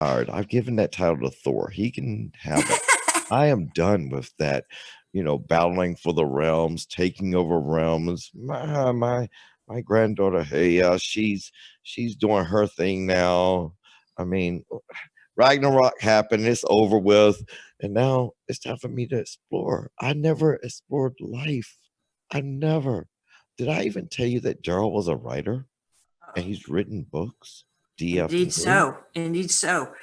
tired. I've given that title to Thor. He can have it. I am done with that, battling for the realms, taking over realms. My granddaughter, hey, she's doing her thing now. I mean, Ragnarok happened, it's over with, and now it's time for me to explore. I never explored life. I never. Did I even tell you that Darrell was a writer and he's written books? Indeed DF3? so. Indeed so.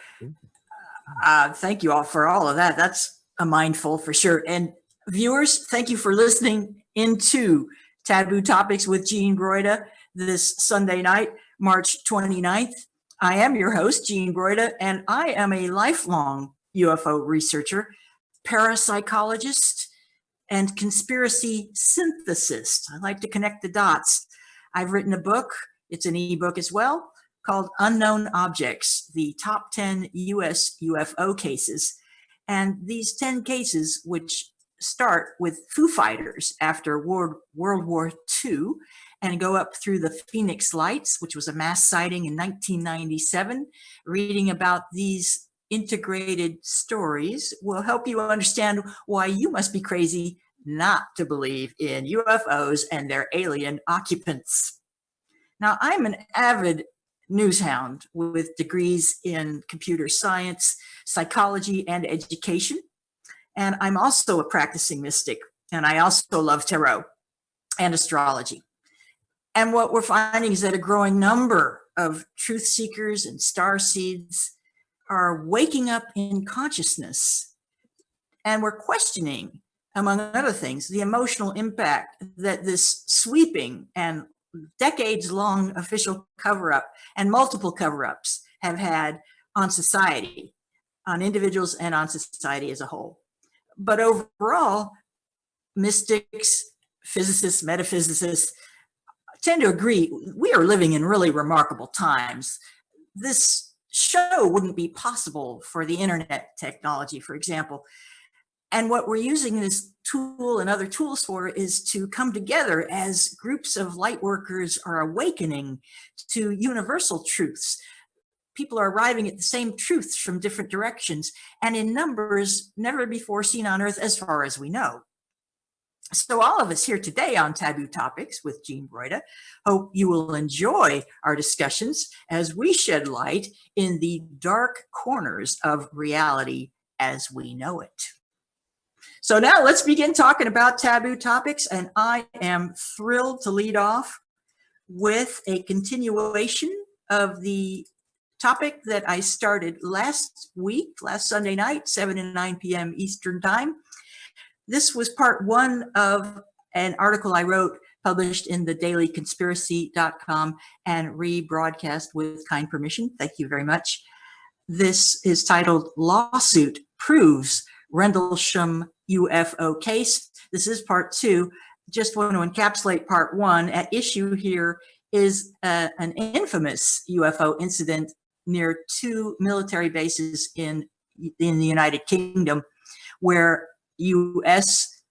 Thank you all for all of that. That's a mindful for sure. And viewers, thank you for listening into Taboo Topics with Jean Broida this Sunday night, March 29th. I am your host, Jean Broida, and I am a lifelong UFO researcher, parapsychologist, and conspiracy synthesist. I like to connect the dots. I've written a book, it's an ebook as well, called Unknown Objects, the top 10 US UFO cases. And these 10 cases, which start with Foo Fighters after World War II and go up through the Phoenix Lights, which was a mass sighting in 1997. Reading about these integrated stories will help you understand why you must be crazy not to believe in UFOs and their alien occupants. Now, I'm an avid news hound with degrees in computer science, psychology, and education. And I'm also a practicing mystic, and I also love tarot and astrology. And what we're finding is that a growing number of truth seekers and star seeds are waking up in consciousness. And we're questioning, among other things, the emotional impact that this sweeping and decades-long official cover-up and multiple cover-ups have had on society, on individuals and on society as a whole. But overall, mystics, physicists, metaphysicists tend to agree we are living in really remarkable times. This show wouldn't be possible for the internet technology, for example. And what we're using this tool and other tools for is to come together as groups of light workers are awakening to universal truths. People are arriving at the same truths from different directions and in numbers never before seen on Earth as far as we know. So all of us here today on Taboo Topics with Jean Broida hope you will enjoy our discussions as we shed light in the dark corners of reality as we know it. So now let's begin talking about taboo topics, and I am thrilled to lead off with a continuation of the topic that I started last Sunday night, 7 and 9 p.m. Eastern Time. This was part one of an article I wrote, published in the dailyconspiracy.com and rebroadcast with kind permission. Thank you very much. This is titled Lawsuit Proves Rendlesham UFO Case. This is part two. Just want to encapsulate part one. At issue here is an infamous UFO incident near two military bases in the United Kingdom, where U.S.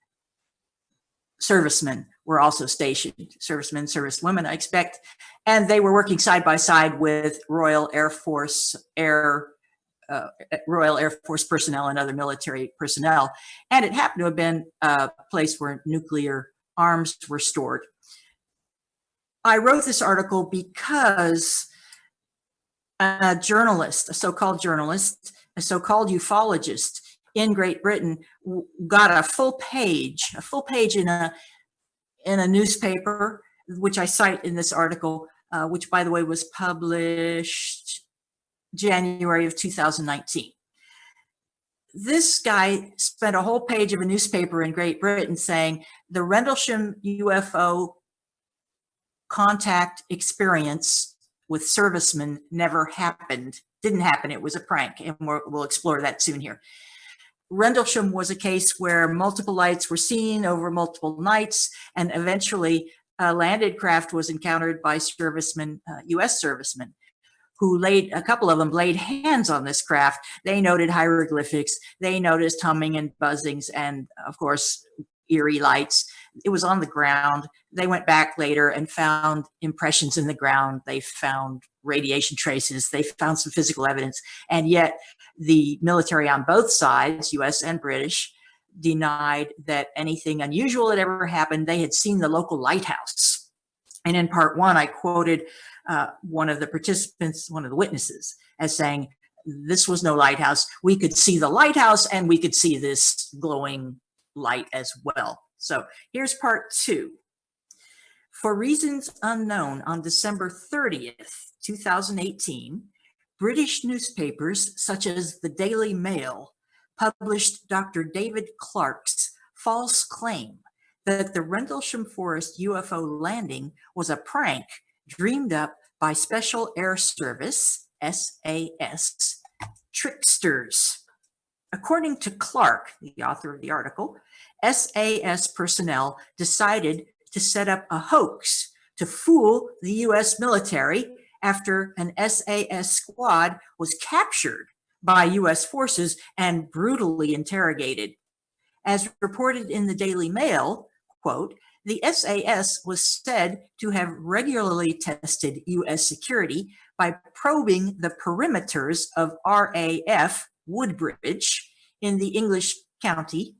servicemen were also stationed, servicemen, servicewomen, I expect, and they were working side by side with Royal Air Force personnel and other military personnel. And it happened to have been a place where nuclear arms were stored. I wrote this article because a journalist, a so-called journalist, a so-called ufologist in Great Britain got a full page in a newspaper, which I cite in this article, which by the way was published January of 2019. This guy spent a whole page of a newspaper in Great Britain saying the Rendlesham UFO contact experience with servicemen never happened, didn't happen, it was a prank, and we'll explore that soon here. Rendlesham was a case where multiple lights were seen over multiple nights, and eventually a landed craft was encountered by servicemen, U.S. servicemen, who a couple of them laid hands on this craft. They noted hieroglyphics, they noticed humming and buzzings, and of course, eerie lights. It was on the ground. They went back later and found impressions in the ground. They found radiation traces. They found some physical evidence. And yet the military on both sides, US and British, denied that anything unusual had ever happened. They had seen the local lighthouse. And in part one, I quoted one of the participants, one of the witnesses, as saying, this was no lighthouse. We could see the lighthouse and we could see this glowing light as well. So here's part two. For reasons unknown, on December 30th, 2018, British newspapers such as the Daily Mail published Dr. David Clarke's false claim that the Rendlesham Forest UFO landing was a prank dreamed up by Special Air Service, SAS, tricksters. According to Clarke, the author of the article, SAS personnel decided to set up a hoax to fool the US military after an SAS squad was captured by US forces and brutally interrogated. As reported in the Daily Mail, quote, the SAS was said to have regularly tested US security by probing the perimeters of RAF Woodbridge in the English county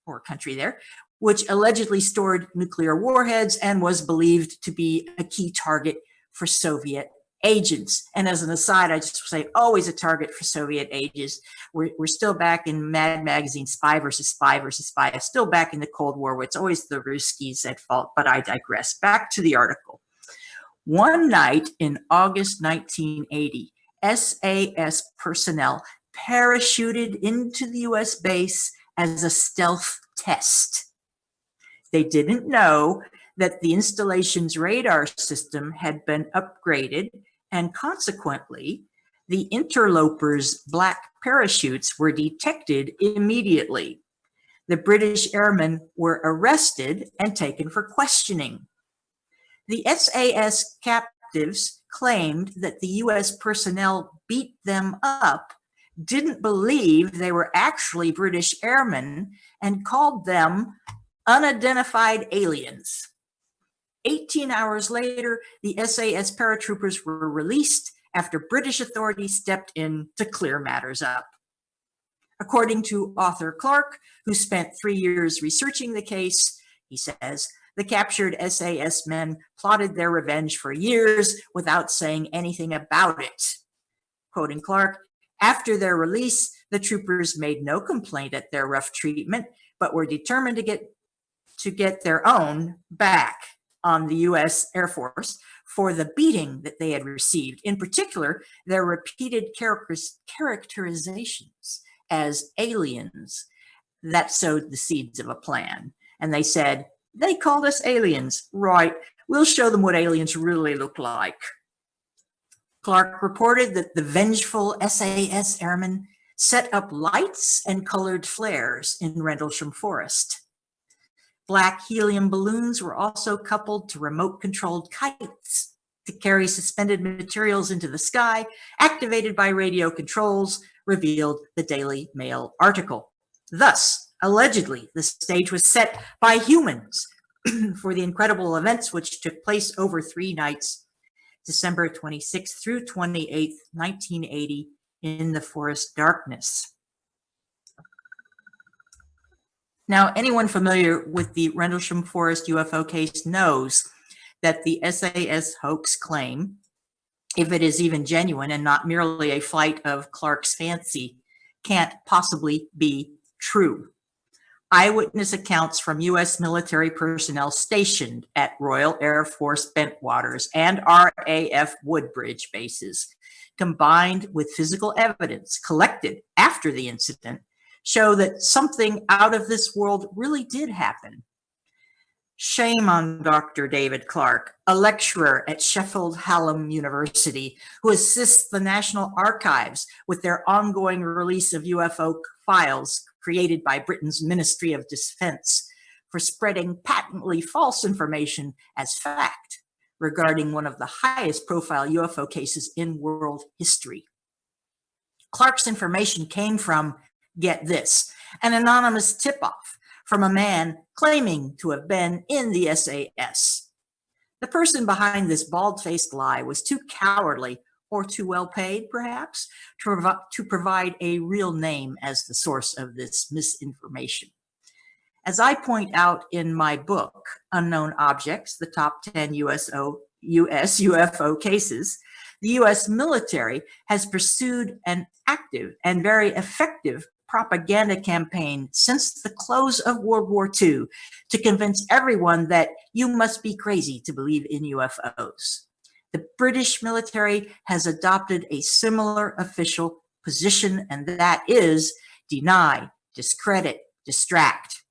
or country there, which allegedly stored nuclear warheads and was believed to be a key target for Soviet agents. And as an aside, I just say always a target for Soviet agents. We're still back in Mad Magazine, spy versus spy versus spy. Still back in the Cold War, where it's always the Ruskies at fault, but I digress. Back to the article. One night in August 1980, SAS personnel parachuted into the US base as a stealth test. They didn't know that the installation's radar system had been upgraded, and consequently, the interlopers' black parachutes were detected immediately. The British airmen were arrested and taken for questioning. The SAS captives claimed that the US personnel beat them up, didn't believe they were actually British airmen, and called them unidentified aliens. 18 hours later, the SAS paratroopers were released after British authorities stepped in to clear matters up. According to author Clarke, who spent 3 years researching the case, he says, the captured SAS men plotted their revenge for years without saying anything about it. Quoting Clarke, after their release, the troopers made no complaint at their rough treatment, but were determined to get their own back on the US Air Force for the beating that they had received. In particular, their repeated characterizations as aliens that sowed the seeds of a plan. And they said, they called us aliens, right? We'll show them what aliens really look like. Clarke reported that the vengeful SAS airmen set up lights and colored flares in Rendlesham Forest. Black helium balloons were also coupled to remote-controlled kites to carry suspended materials into the sky, activated by radio controls, revealed the Daily Mail article. Thus, allegedly, the stage was set by humans for the incredible events which took place over 3 nights, December 26th through 28th, 1980, in the forest darkness. Now, anyone familiar with the Rendlesham Forest UFO case knows that the SAS hoax claim, if it is even genuine and not merely a flight of Clarke's fancy, can't possibly be true. Eyewitness accounts from U.S. military personnel stationed at Royal Air Force Bentwaters and RAF Woodbridge bases, combined with physical evidence collected after the incident, show that something out of this world really did happen. Shame on Dr. David Clarke, a lecturer at Sheffield Hallam University, who assists the National Archives with their ongoing release of UFO files created by Britain's Ministry of Defense, for spreading patently false information as fact regarding one of the highest profile UFO cases in world history. Clarke's information came from, get this, an anonymous tip-off from a man claiming to have been in the SAS. The person behind this bald-faced lie was too cowardly, or too well paid, perhaps, to provide a real name as the source of this misinformation. As I point out in my book, Unknown Objects, the Top 10 US UFO Cases, the US military has pursued an active and very effective propaganda campaign since the close of World War II to convince everyone that you must be crazy to believe in UFOs. The British military has adopted a similar official position, and that is deny, discredit, distract.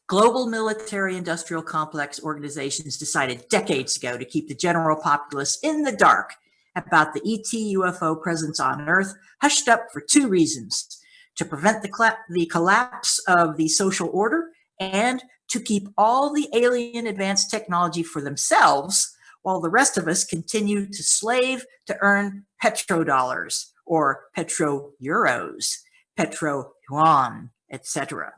Global military-industrial complex organizations decided decades ago to keep the general populace in the dark about the ET UFO presence on Earth, hushed up for two reasons: to prevent the collapse of the social order and to keep all the alien advanced technology for themselves, while the rest of us continue to slave to earn petrodollars or petro-euros, petro-yuan, etc.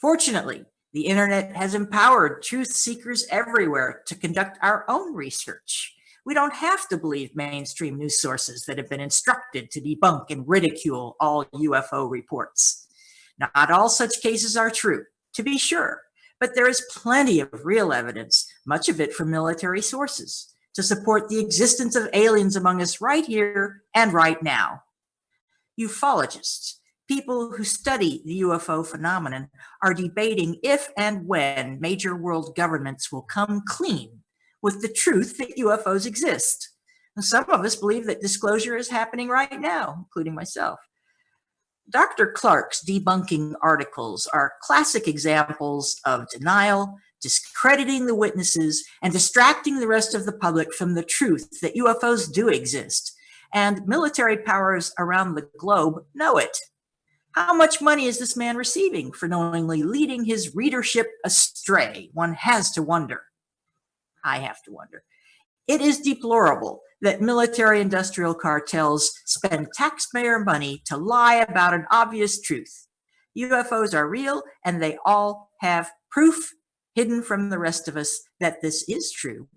Fortunately, the internet has empowered truth seekers everywhere to conduct our own research. We don't have to believe mainstream news sources that have been instructed to debunk and ridicule all UFO reports. Not all such cases are true, to be sure, but there is plenty of real evidence, much of it from military sources, to support the existence of aliens among us right here and right now. Ufologists, people who study the UFO phenomenon, are debating if and when major world governments will come clean with the truth that UFOs exist. And some of us believe that disclosure is happening right now, including myself. Dr. Clark's debunking articles are classic examples of denial, discrediting the witnesses, and distracting the rest of the public from the truth that UFOs do exist. And military powers around the globe know it. How much money is this man receiving for knowingly leading his readership astray? One has to wonder. I have to wonder. It is deplorable that military-industrial cartels spend taxpayer money to lie about an obvious truth. UFOs are real, and they all have proof hidden from the rest of us that this is true.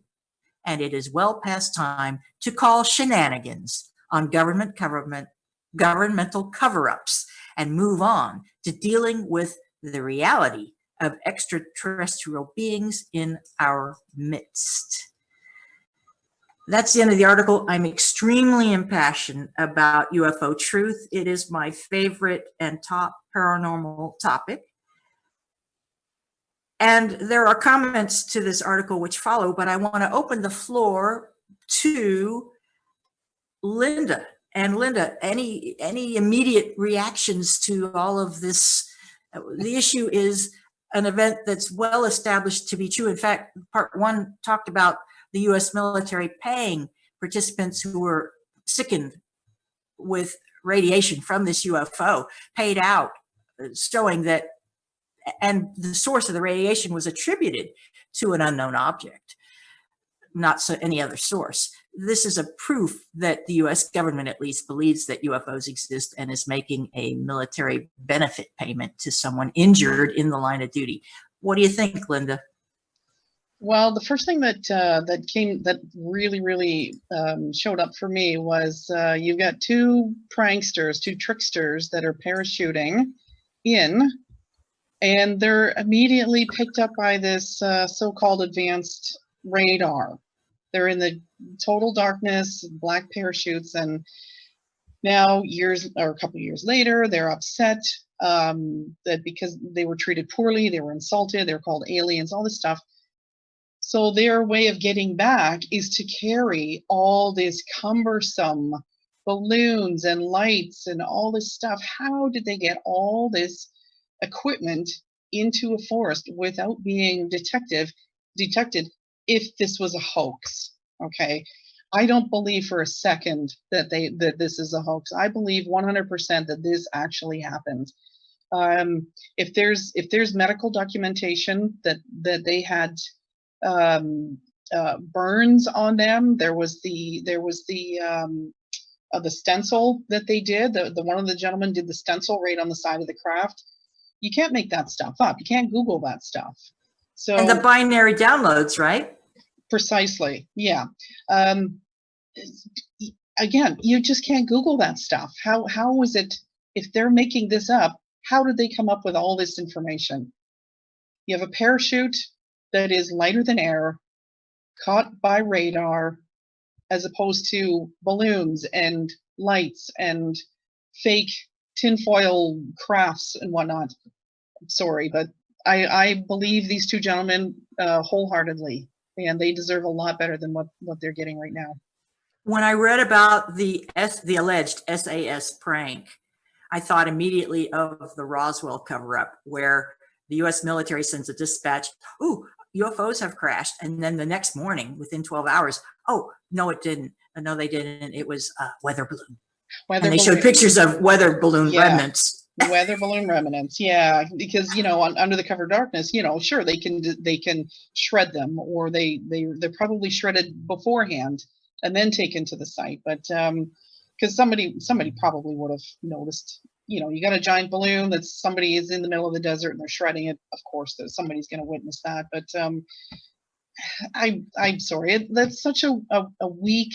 And it is well past time to call shenanigans on governmental cover-ups and move on to dealing with the reality of extraterrestrial beings in our midst. That's the end of the article. I'm extremely impassioned about UFO truth. It is my favorite and top paranormal topic. And there are comments to this article which follow, but I want to open the floor to Linda. And Linda, any immediate reactions to all of this? The issue is an event that's well established to be true. In fact, part one talked about the US military paying participants who were sickened with radiation from this UFO, paid out, showing that, and the source of the radiation was attributed to an unknown object, not any other source. This is a proof that the US government at least believes that UFOs exist and is making a military benefit payment to someone injured in the line of duty. What do you think, Linda? Well, the first thing that really showed up for me was you've got two pranksters, two tricksters that are parachuting in, and they're immediately picked up by this so-called advanced radar. They're in the total darkness, black parachutes, and now a couple years later, they're upset that because they were treated poorly, they were insulted, they're called aliens, all this stuff. So their way of getting back is to carry all this cumbersome balloons and lights and all this stuff. How did they get all this equipment into a forest without being detected if this was a hoax? Okay, I don't believe for a second that this is a hoax. I believe 100% that this actually happened. If there's medical documentation that they had burns on them, there was the stencil that they did. The one of the gentlemen did the stencil right on the side of the craft. You can't make that stuff up. You can't Google that stuff. So And the binary downloads, right? precisely, yeah. Again, you just can't Google that stuff. How is it, if they're making this up, how did they come up with all this information? You have a parachute that is lighter than air, caught by radar, as opposed to balloons and lights and fake tinfoil crafts and whatnot. I'm sorry, but I believe these two gentlemen wholeheartedly, and they deserve a lot better than what they're getting right now. When I read about the alleged SAS prank, I thought immediately of the Roswell cover-up, where the U.S. military sends a dispatch, "Ooh, UFOs have crashed," and then the next morning, within 12 hours, "Oh, no, it didn't. No, they didn't. It was a weather balloon." And they showed pictures of weather balloon remnants. Weather balloon remnants, yeah, because under the cover of darkness, sure they can shred them, or they're probably shredded beforehand and then taken to the site, but because somebody probably would have noticed. You got a giant balloon that somebody is in the middle of the desert and they're shredding it. Of course, somebody's going to witness that. But I'm sorry, that's such a weak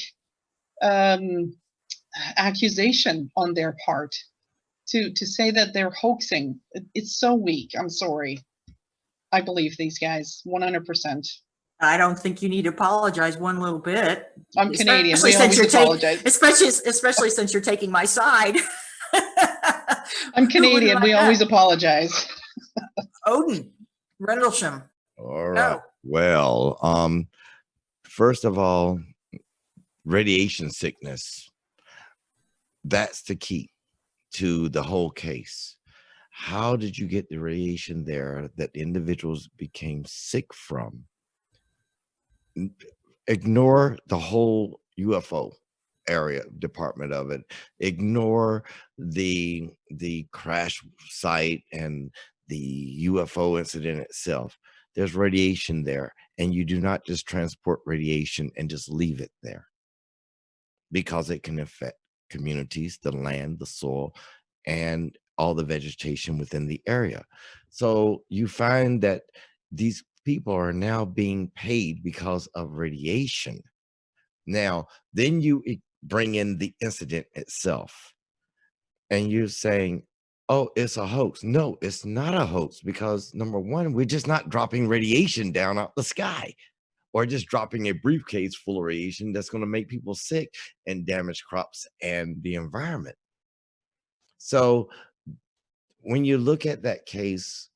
accusation on their part to say that they're hoaxing. It's so weak. I'm sorry. I believe these guys 100%. I don't think you need to apologize one little bit. I'm Canadian. We always apologize. Especially since you're taking my side. I'm Canadian. We always apologize. ODIN, Rendelsham. All right. Well, first of all, radiation sickness. That's the key to the whole case. How did you get the radiation there that individuals became sick from? Ignore the whole UFO area department of it. Ignore the crash site and the UFO incident itself. There's radiation there, and you do not just transport radiation and just leave it there, because it can affect communities, the land, the soil, and all the vegetation within the area. So you find that these people are now being paid because of radiation. Now, then you bring in the incident itself, and you're saying, oh, it's a hoax. No, it's not a hoax, because number one, we're just not dropping radiation down out the sky, or just dropping a briefcase full of radiation that's going to make people sick and damage crops and the environment. So when you look at that case,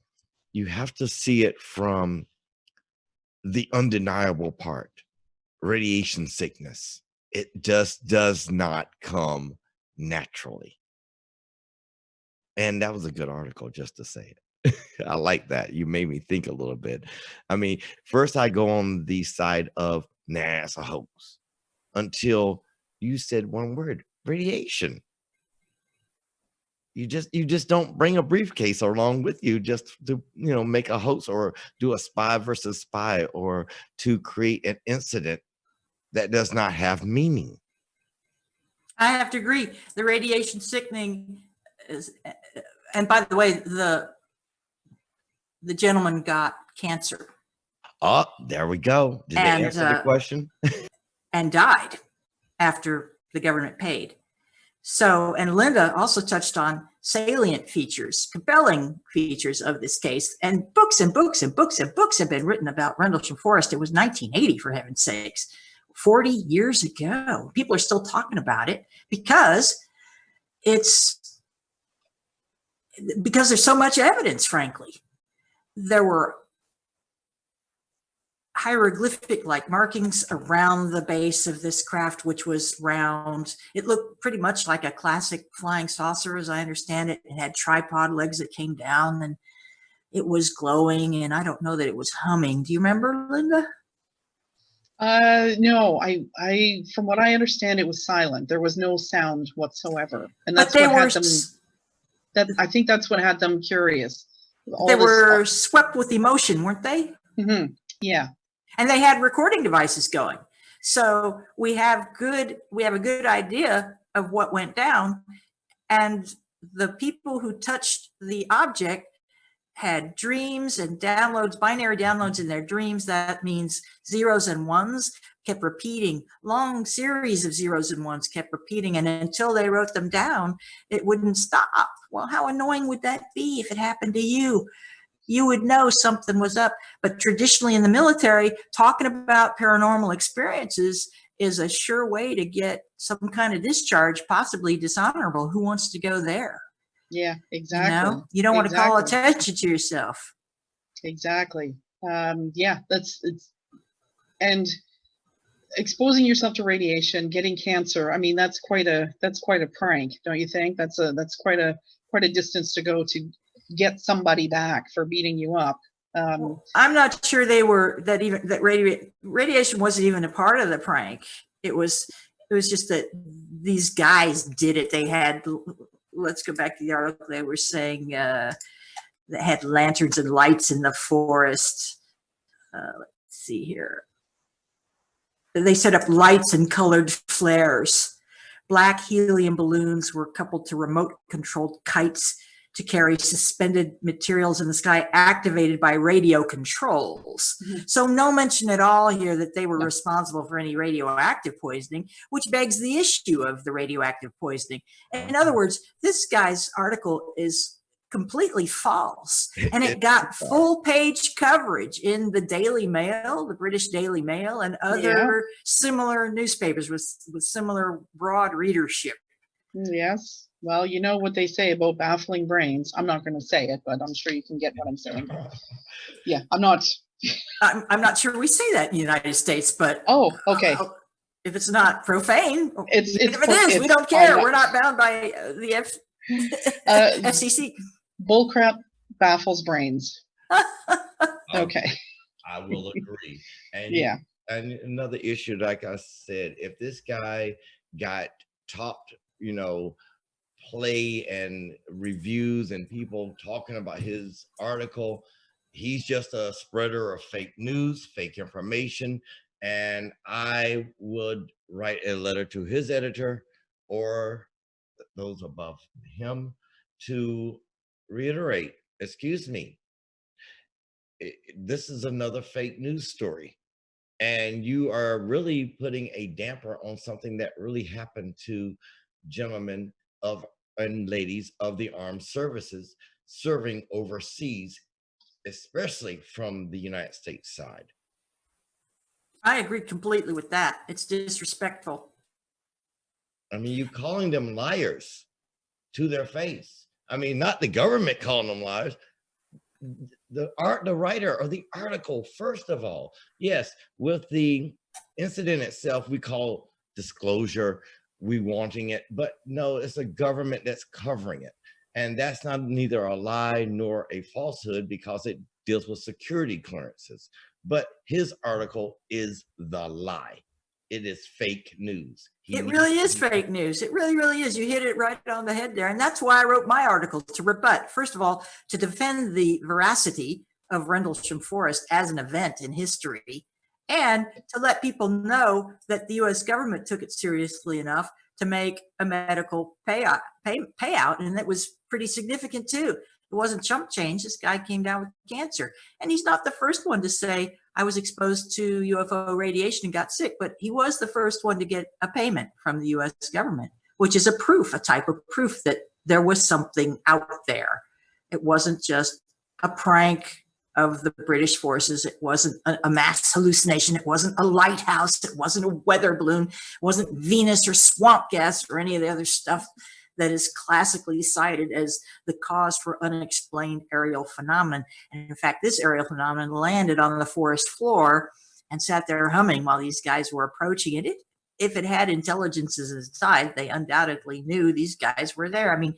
you have to see it from the undeniable part. Radiation sickness, it just does not come naturally. And that was a good article, just to say it. I like that. You made me think a little bit. I mean, first I go on the side of, nah, it's a hoax, until you said one word: radiation. You just don't bring a briefcase along with you just to make a hoax, or do a spy versus spy, or to create an incident that does not have meaning. I have to agree. The radiation sickening is, and by the way, the gentleman got cancer. Oh, there we go. Did they answer the question? And died after the government paid. So, and Linda also touched on salient features, compelling features of this case, and books and books and books and books have been written about Rendlesham Forest. It was 1980, for heaven's sakes, 40 years ago. People are still talking about it because there's so much evidence, frankly. There were hieroglyphic-like markings around the base of this craft, which was round. It looked pretty much like a classic flying saucer, as I understand it. It had tripod legs that came down, and it was glowing, and I don't know that it was humming. Do you remember, Linda? No, I from what I understand, it was silent. There was no sound whatsoever, and that's I think that's what had them curious. They were swept with emotion, weren't they? Mm-hmm. Yeah. And they had recording devices going. So we have a good idea of what went down. And the people who touched the object had dreams and downloads, binary downloads in their dreams. That means zeros and ones, kept repeating. Long series of zeros and ones kept repeating, and until they wrote them down, it wouldn't stop. Well, how annoying would that be if it happened to you? You would know something was up. But traditionally in the military, talking about paranormal experiences is a sure way to get some kind of discharge, possibly dishonorable. Who wants to go there? Yeah, exactly. You know, you don't want to call attention to yourself. Exactly. Yeah, and exposing yourself to radiation, getting cancer. I mean, that's quite a prank, don't you think? That's quite a distance to go to get somebody back for beating you up. I'm not sure that radiation wasn't even a part of the prank. It was just that these guys did it. They had, let's go back to the article. They were saying they had lanterns and lights in the forest. Let's see here. They set up lights and colored flares. Black helium balloons were coupled to remote controlled kites to carry suspended materials in the sky activated by radio controls. Mm-hmm. So no mention at all here that they were responsible for any radioactive poisoning, which begs the issue of the radioactive poisoning. In other words, this guy's article is completely false, and it got full page coverage in the Daily Mail, the British Daily Mail, and other similar newspapers with similar broad readership. Yes. Well, you know what they say about baffling brains. I'm not going to say it, but I'm sure you can get what I'm saying. Yeah, I'm not sure we say that in the United States, but okay. If it's not profane, if it is, we don't care. We're not bound by the FCC. Bullcrap baffles brains. Okay. I will agree. And yeah. And another issue, like I said, if this guy got topped, play and reviews and people talking about his article, he's just a spreader of fake news, fake information. And I would write a letter to his editor or those above him to reiterate, excuse me, this is another fake news story. And you are really putting a damper on something that really happened to gentlemen and ladies of the armed services serving overseas, especially from the United States side. I agree completely with that. It's disrespectful. I mean, you calling them liars to their face. I mean, not the government calling them liars. The writer of the article, first of all, yes, with the incident itself, we call disclosure, we wanting it, but no, it's a government that's covering it. And that's not neither a lie nor a falsehood because it deals with security clearances. But his article is the lie. It is fake news. It really is fake news. It really, really is. You hit it right on the head there. And that's why I wrote my article, to rebut, first of all, to defend the veracity of Rendlesham Forest as an event in history, and to let people know that the U.S. government took it seriously enough to make a medical payout, and that was pretty significant too. It wasn't chump change. This guy came down with cancer, and he's not the first one to say, I was exposed to UFO radiation and got sick, but he was the first one to get a payment from the U.S. government, which is a type of proof that there was something out there. It wasn't just a prank of the British forces. It wasn't a mass hallucination. It wasn't a lighthouse. It wasn't a weather balloon. It wasn't Venus or swamp gas or any of the other stuff that is classically cited as the cause for unexplained aerial phenomenon. And in fact, this aerial phenomenon landed on the forest floor and sat there humming while these guys were approaching it. If it had intelligences inside, they undoubtedly knew these guys were there. I mean,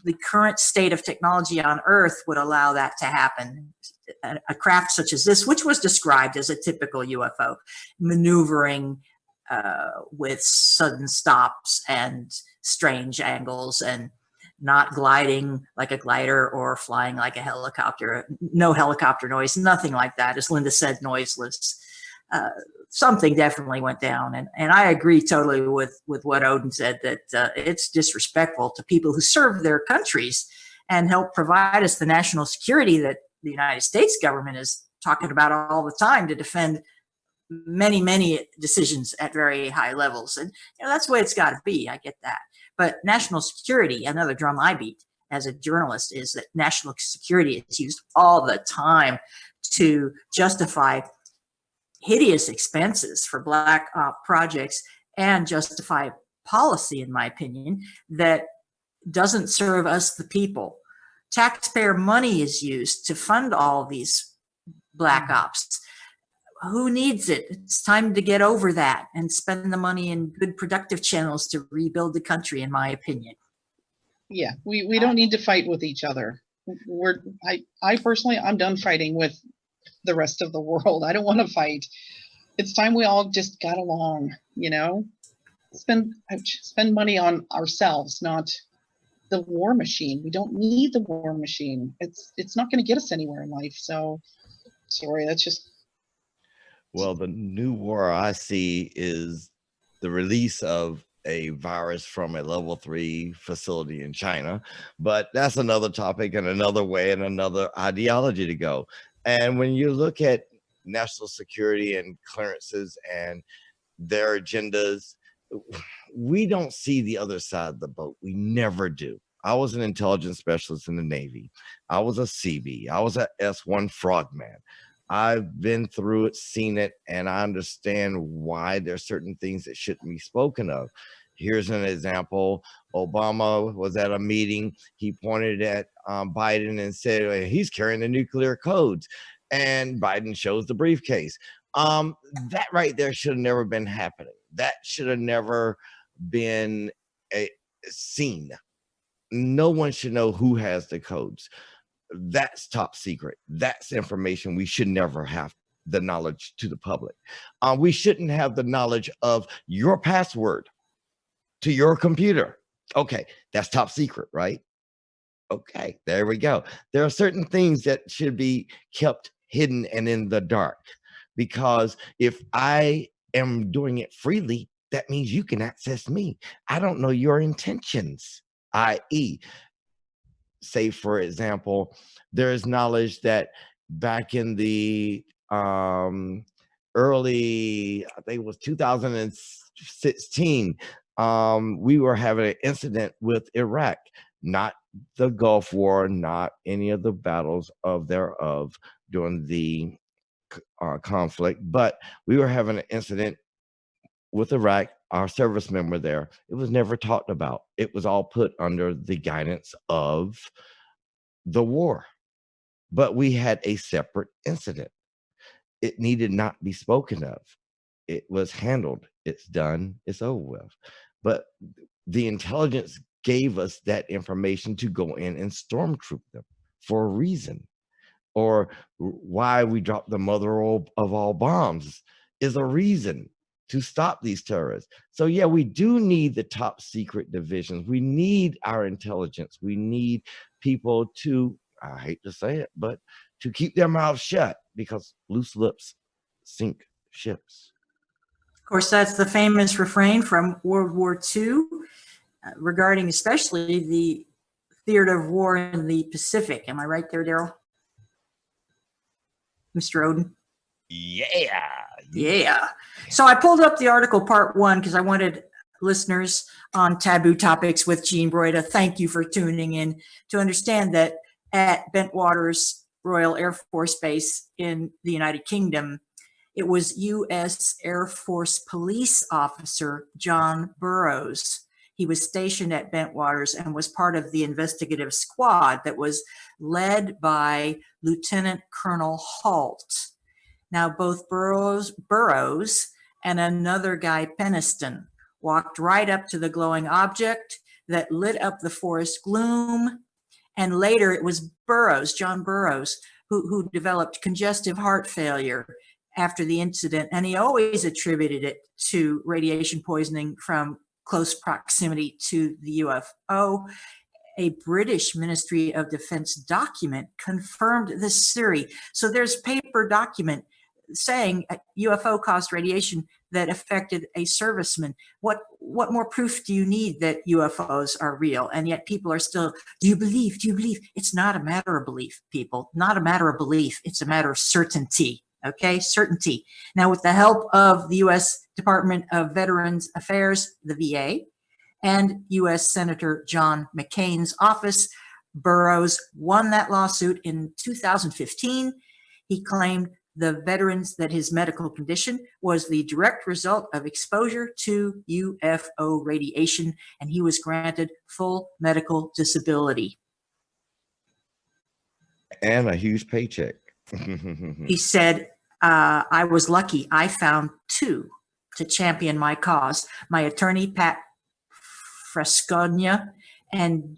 the current state of technology on Earth would allow that to happen. A craft such as this, which was described as a typical UFO, maneuvering with sudden stops and strange angles and not gliding like a glider or flying like a helicopter. No helicopter noise, nothing like that. As Linda said, noiseless. Something definitely went down. And I agree totally with what ODIN said, that it's disrespectful to people who serve their countries and help provide us the national security that the United States government is talking about all the time to defend many, many decisions at very high levels. And that's the way it's got to be. I get that. But national security, another drum I beat as a journalist, is that national security is used all the time to justify hideous expenses for black op projects and justify policy, in my opinion, that doesn't serve us, the people. Taxpayer money is used to fund all these black ops. Who needs it? It's time to get over that and spend the money in good, productive channels to rebuild the country, in my opinion. Yeah, we don't need to fight with each other. I personally, I'm done fighting with the rest of the world. I don't want to fight. It's time we all just got along, spend money on ourselves, not the war machine. We don't need the war machine. It's not going to get us anywhere in life. So sorry, that's just. Well, the new war I see is the release of a virus from a level 3 facility in China, but that's another topic and another way and another ideology to go. And when you look at national security and clearances and their agendas, we don't see the other side of the boat. We never do. I was an intelligence specialist in the Navy. I was a CB. I was a S1 frogman. I've been through it, seen it, and I understand why there's certain things that shouldn't be spoken of. Here's an example. Obama was at a meeting. He pointed at Biden and said, he's carrying the nuclear codes. And Biden shows the briefcase. That right there should have never been happening. That should have never been seen. No one should know who has the codes. That's top secret. That's information we should never have the knowledge to the public. We shouldn't have the knowledge of your password to your computer. Okay, that's top secret, right? Okay, there we go. There are certain things that should be kept hidden and in the dark, because if I am doing it freely, that means you can access me. I don't know your intentions, i.e., say, for example, there is knowledge that back in the early, I think it was 2016, we were having an incident with Iraq, not the Gulf War, not any of the battles thereof during the conflict, but we were having an incident with Iraq. Our service member there, it was never talked about. It was all put under the guidance of the war, but we had a separate incident. It needed not be spoken of. It was handled. It's done. It's over with. But the intelligence gave us that information to go in and stormtroop them for a reason. Or why we dropped the mother of all bombs is a reason to stop these terrorists. So yeah, we do need the top secret divisions. We need our intelligence. We need people to, I hate to say it, but to keep their mouths shut, because loose lips sink ships. Of course, that's the famous refrain from World War II regarding especially the theater of war in the Pacific. Am I right there, Darrell? Mr. Odin? Yeah. So I pulled up the article part 1 because I wanted listeners on Taboo Topics with Jean Broida, thank you for tuning in, to understand that at Bentwaters Royal Air Force Base in the United Kingdom, it was U.S. Air Force police officer John Burroughs. He was stationed at Bentwaters and was part of the investigative squad that was led by Lieutenant Colonel Halt. Now, both Burroughs and another guy, Peniston, walked right up to the glowing object that lit up the forest gloom. And later it was Burroughs, John Burroughs, who developed congestive heart failure after the incident. And he always attributed it to radiation poisoning from close proximity to the UFO. A British Ministry of Defense document confirmed this theory. So there's paper document saying a UFO caused radiation that affected a serviceman. What more proof do you need that UFOs are real? And yet people are still, do you believe? Do you believe? It's not a matter of belief, people. Not a matter of belief. It's a matter of certainty. Okay, certainty. Now, with the help of the U.S. Department of Veterans Affairs, the VA, and U.S. Senator John McCain's office, Burroughs won that lawsuit in 2015. He claimed the veterans that his medical condition was the direct result of exposure to UFO radiation, and he was granted full medical disability. And a huge paycheck. He said, I was lucky. I found two to champion my cause. My attorney, Pat Fresconia, and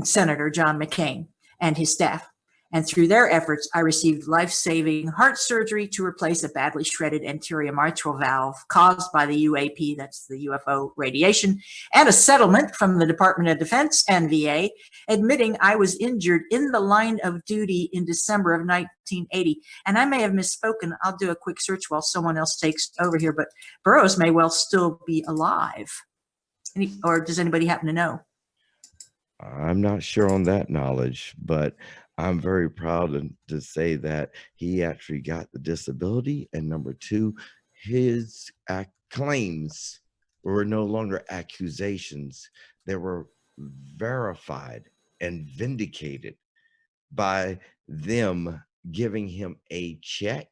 Senator John McCain and his staff. And through their efforts, I received life-saving heart surgery to replace a badly shredded anterior mitral valve caused by the UAP, that's the UFO radiation, and a settlement from the Department of Defense and VA, admitting I was injured in the line of duty in December of 1980. And I may have misspoken. I'll do a quick search while someone else takes over here, but Burroughs may well still be alive. Or does anybody happen to know? I'm not sure on that knowledge, but I'm very proud to say that he actually got the disability. And number two, his claims were no longer accusations. They were verified and vindicated by them giving him a check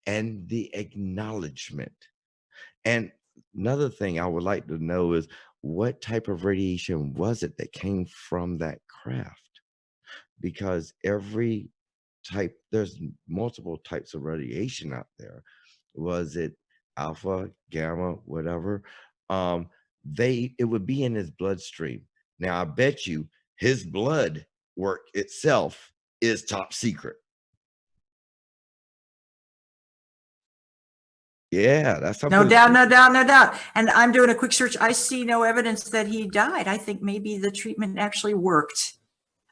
and the acknowledgement. And another thing I would like to know is, what type of radiation was it that came from that craft? Because every type, there's multiple types of radiation out there. Was it alpha, gamma, whatever? It would be in his bloodstream. Now, I bet you his blood work itself is top secret. Yeah, that's something. No doubt, no doubt, no doubt. And I'm doing a quick search. I see no evidence that he died. I think maybe the treatment actually worked.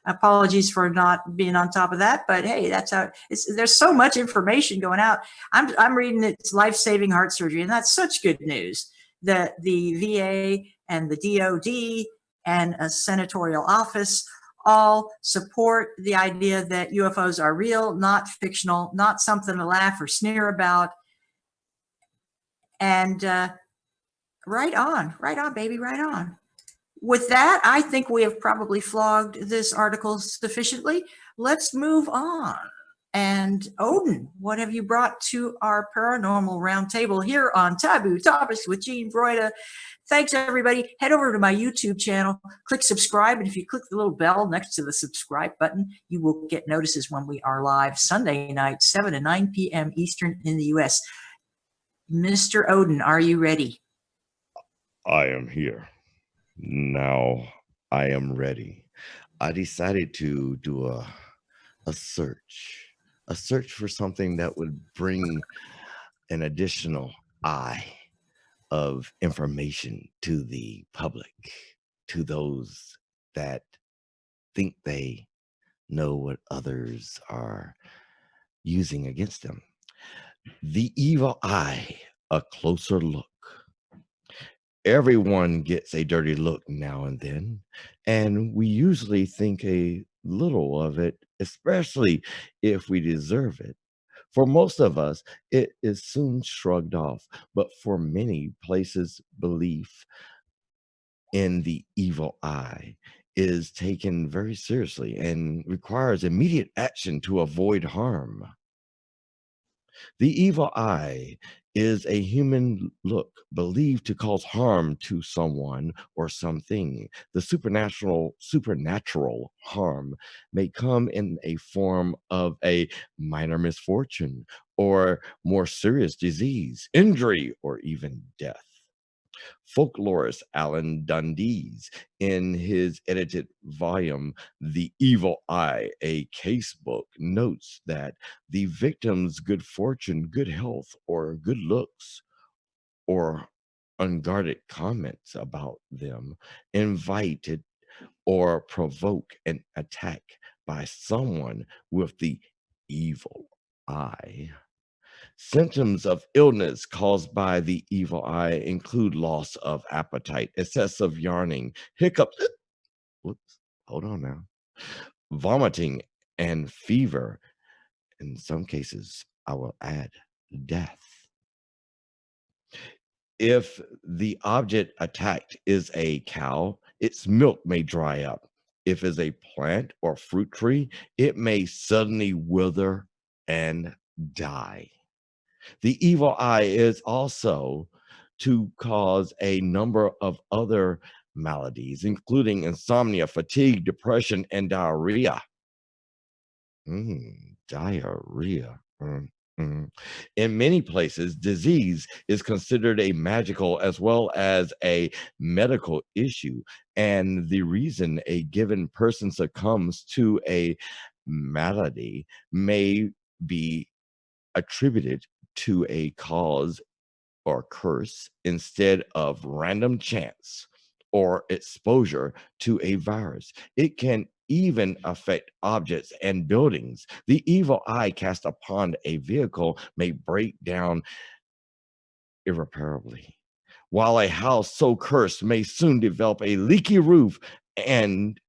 Apologies for not being on top of that, but hey, that's how there's so much information going out. I'm reading it's life-saving heart surgery, and that's such good news that the VA and the DOD and a senatorial office all support the idea that UFOs are real, not fictional, not something to laugh or sneer about. And right on, baby, right on. With that, I think we have probably flogged this article sufficiently. Let's move on. And Odin, what have you brought to our paranormal roundtable here on Taboo Topics with Jean Broida? Thanks, everybody. Head over to my YouTube channel, click subscribe, and if you click the little bell next to the subscribe button, you will get notices when we are live Sunday night, 7 to 9 p.m. Eastern in the U.S. Mr. Odin, are you ready? I am here. Now I am ready. I decided to do a search for something that would bring an additional eye of information to the public, to those that think they know what others are using against them. The evil eye, a closer look. Everyone gets a dirty look now and then, and we usually think a little of it, especially if we deserve it. For most of us, it is soon shrugged off, but for many places, belief in the evil eye is taken very seriously and requires immediate action to avoid harm. The evil eye is a human look believed to cause harm to someone or something. The supernatural harm may come in a form of a minor misfortune or more serious disease, injury, or even death. Folklorist Alan Dundees, in his edited volume, The Evil Eye, a casebook, notes that the victim's good fortune, good health, or good looks, or unguarded comments about them invited or provoke an attack by someone with the evil eye. Symptoms of illness caused by the evil eye include loss of appetite, excessive yawning, hiccups, whoops, hold on now, vomiting, and fever. In some cases, I will add death. If the object attacked is a cow, its milk may dry up. If it's a plant or fruit tree, it may suddenly wither and die. The evil eye is also to cause a number of other maladies, including insomnia, fatigue, depression, and diarrhea. Diarrhea. Mm. In many places, disease is considered a magical as well as a medical issue. And the reason a given person succumbs to a malady may be attributed to a cause or curse instead of random chance or exposure to a virus. It can even affect objects and buildings. The evil eye cast upon a vehicle may break down irreparably, while a house so cursed may soon develop a leaky roof and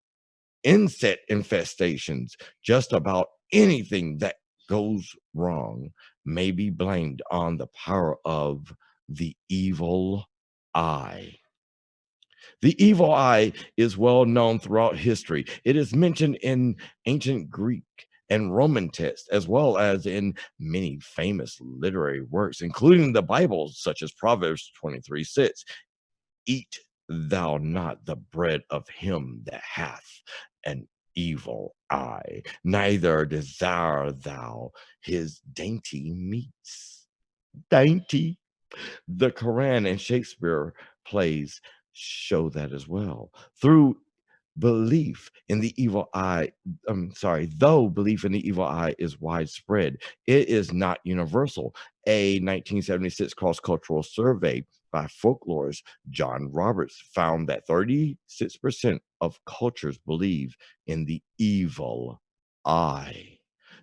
insect infestations. Just about anything that goes wrong may be blamed on the power of the evil eye. The evil eye is well known throughout history. It is mentioned in ancient Greek and Roman texts, as well as in many famous literary works, including the Bible, such as Proverbs 23:6. Eat thou not the bread of him that hath an evil eye, neither desire thou his dainty meats. Dainty. The Quran and Shakespeare plays show that as well. Through belief in the evil eye, though belief in the evil eye is widespread, it is not universal. A 1976 cross-cultural survey by folklorist John Roberts found that 36% of cultures believe in the evil eye.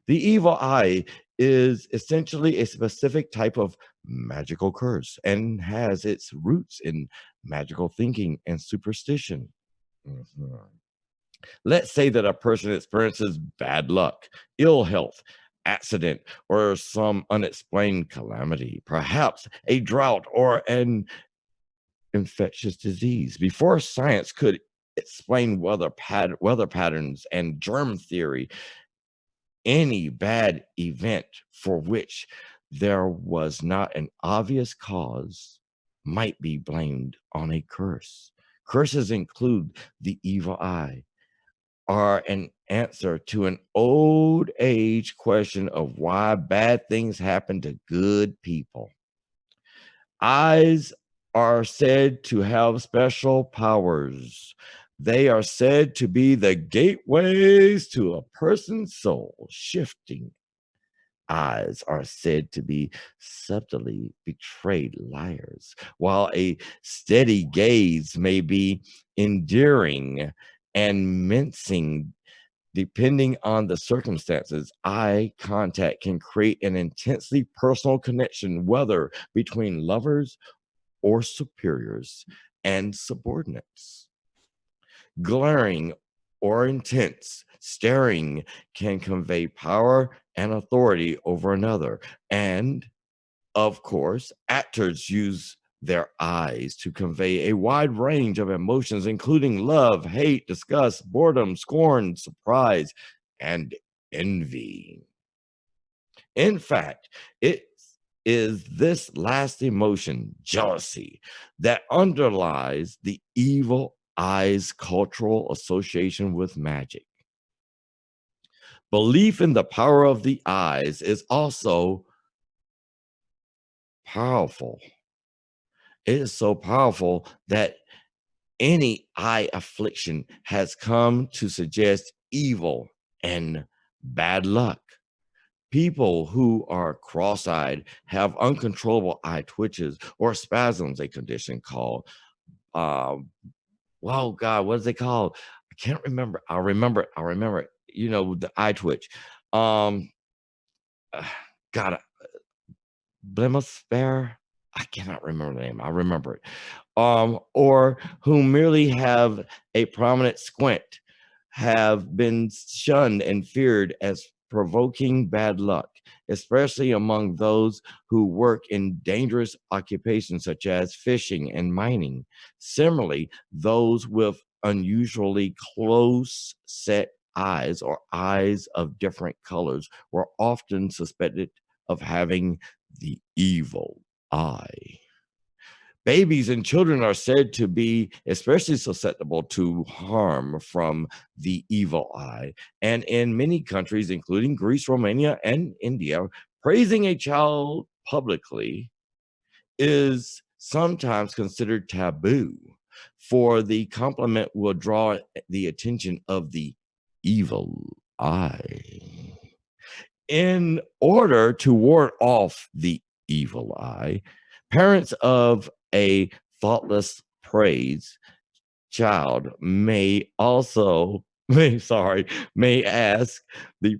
The evil eye is essentially a specific type of magical curse and has its roots in magical thinking and superstition. Mhm. Let's say that a person experiences bad luck, ill health, accident, or some unexplained calamity, perhaps a drought or an infectious disease. Before science could explain weather patterns and germ theory, any bad event for which there was not an obvious cause might be blamed on a curse. Curses include the evil eye, are an answer to an old age question of why bad things happen to good people. Eyes are said to have special powers. They are said to be the gateways to a person's soul. Shifting eyes are said to be subtly betrayed liars, while a steady gaze may be endearing and mincing. Depending on the circumstances, eye contact can create an intensely personal connection, whether between lovers or superiors and subordinates. Glaring or intense staring can convey power and authority over another. And of course, actors use their eyes to convey a wide range of emotions, including love, hate, disgust, boredom, scorn, surprise, and envy. In fact, it is this last emotion, jealousy, that underlies the evil eye's cultural association with magic. Belief in the power of the eyes is also powerful. It is so powerful that any eye affliction has come to suggest evil and bad luck. People who are cross-eyed have uncontrollable eye twitches or spasms, a condition called, oh God, what is it called? I can't remember. I'll remember it. You know, the eye twitch. Um, God, Blemisfair. I cannot remember the name. I remember it. Or who merely have a prominent squint, have been shunned and feared as provoking bad luck, especially among those who work in dangerous occupations such as fishing and mining. Similarly, those with unusually close set eyes or eyes of different colors were often suspected of having the evil eye. Babies and children are said to be especially susceptible to harm from the evil eye. And in many countries, including Greece, Romania, and India, praising a child publicly is sometimes considered taboo, for the compliment will draw the attention of the evil eye. In order to ward off the evil eye, parents of a thoughtless praise child may ask the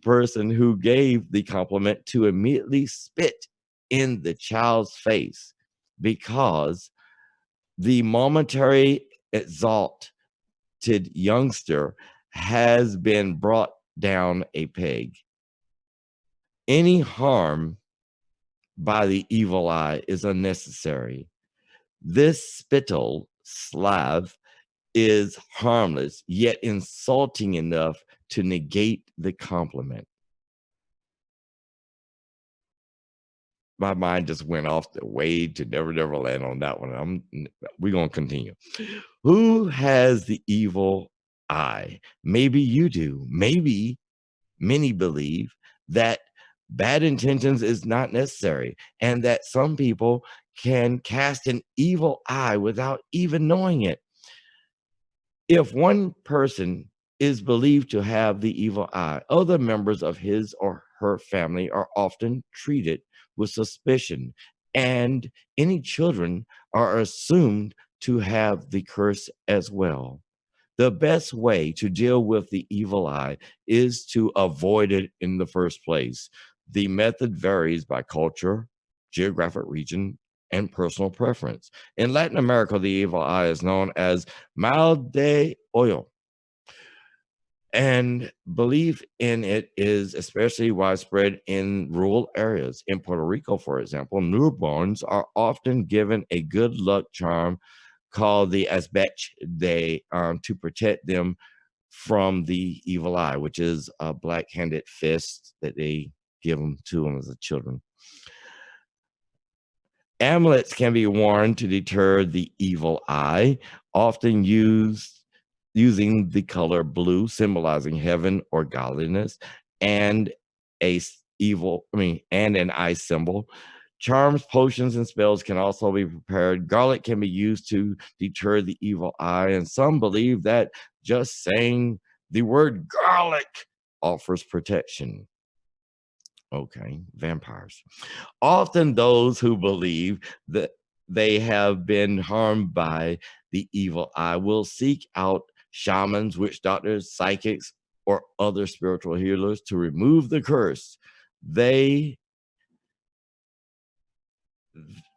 person who gave the compliment to immediately spit in the child's face, because the momentary exalted youngster has been brought down a peg. Any harm by the evil eye is unnecessary. This spittle slave is harmless, yet insulting enough to negate the compliment. My mind just went off the way to Never Land on that one. We're going to continue. Who has the evil eye? Maybe you do. Maybe many believe that bad intentions is not necessary, and that some people can cast an evil eye without even knowing it. If one person is believed to have the evil eye, other members of his or her family are often treated with suspicion, and any children are assumed to have the curse as well. The best way to deal with the evil eye is to avoid it in the first place. The method varies by culture, geographic region, and personal preference. In Latin America, the evil eye is known as mal de ojo, and belief in it is especially widespread in rural areas. In Puerto Rico, for example, newborns are often given a good luck charm called the asbech to protect them from the evil eye, which is a black-handed fist that they give them to them as a children. Amulets can be worn to deter the evil eye, often using the color blue, symbolizing heaven or godliness, and an eye symbol. Charms, potions, and spells can also be prepared. Garlic can be used to deter the evil eye, and some believe that just saying the word garlic offers protection. Okay, vampires. Often those who believe that they have been harmed by the evil eye will seek out shamans, witch doctors, psychics, or other spiritual healers to remove the curse. They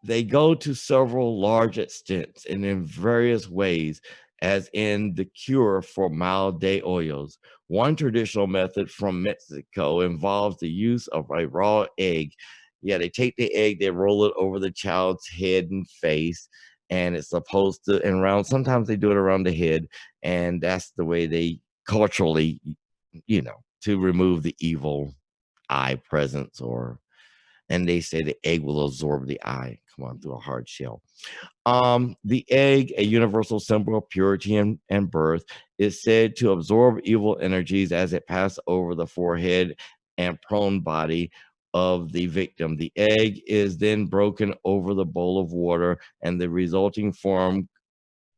go to several large extents and in various ways, as in the cure for mal de ojos. One traditional method from Mexico involves the use of a raw egg. Yeah, they take the egg, they roll it over the child's head and face, and it's supposed to, and around, sometimes they do it around the head, and that's the way they culturally, to remove the evil eye presence, and they say the egg will absorb the eye. Come on, through a hard shell. The egg, a universal symbol of purity and birth, is said to absorb evil energies as it passes over the forehead and prone body of the victim. The egg is then broken over the bowl of water, and the resulting form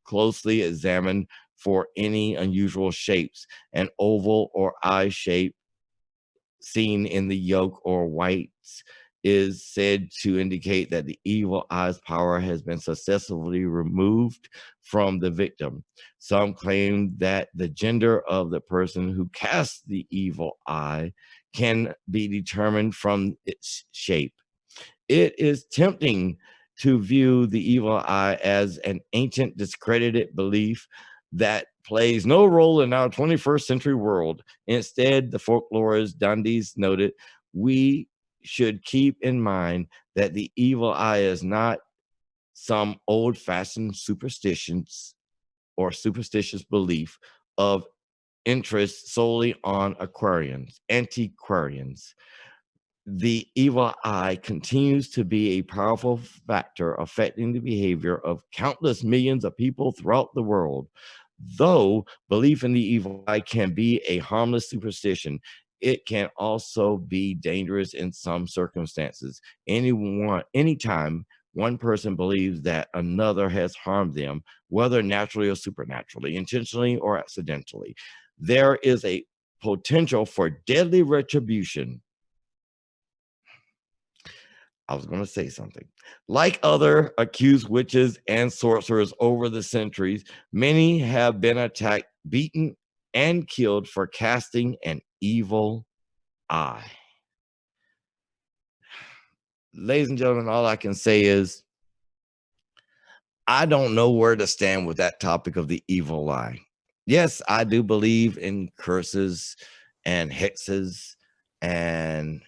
closely examined for any unusual shapes. An oval or eye shape seen in the yolk or whites is said to indicate that the evil eye's power has been successfully removed from the victim. Some claim that the gender of the person who casts the evil eye can be determined from its shape. It is tempting to view the evil eye as an ancient, discredited belief that plays no role in our 21st century world. Instead, the folklorist Dundee's noted, we should keep in mind that the evil eye is not some old-fashioned superstitions or superstitious belief of interest solely on antiquarians. The evil eye continues to be a powerful factor affecting the behavior of countless millions of people throughout the world. Though belief in the evil eye can be a harmless superstition, it can also be dangerous in some circumstances. Anytime one person believes that another has harmed them, whether naturally or supernaturally, intentionally or accidentally, there is a potential for deadly retribution. I was going to say something. Like other accused witches and sorcerers over the centuries, many have been attacked, beaten, and killed for casting an evil eye. Ladies and gentlemen, all I can say is I don't know where to stand with that topic of the evil eye. Yes, I do believe in curses and hexes and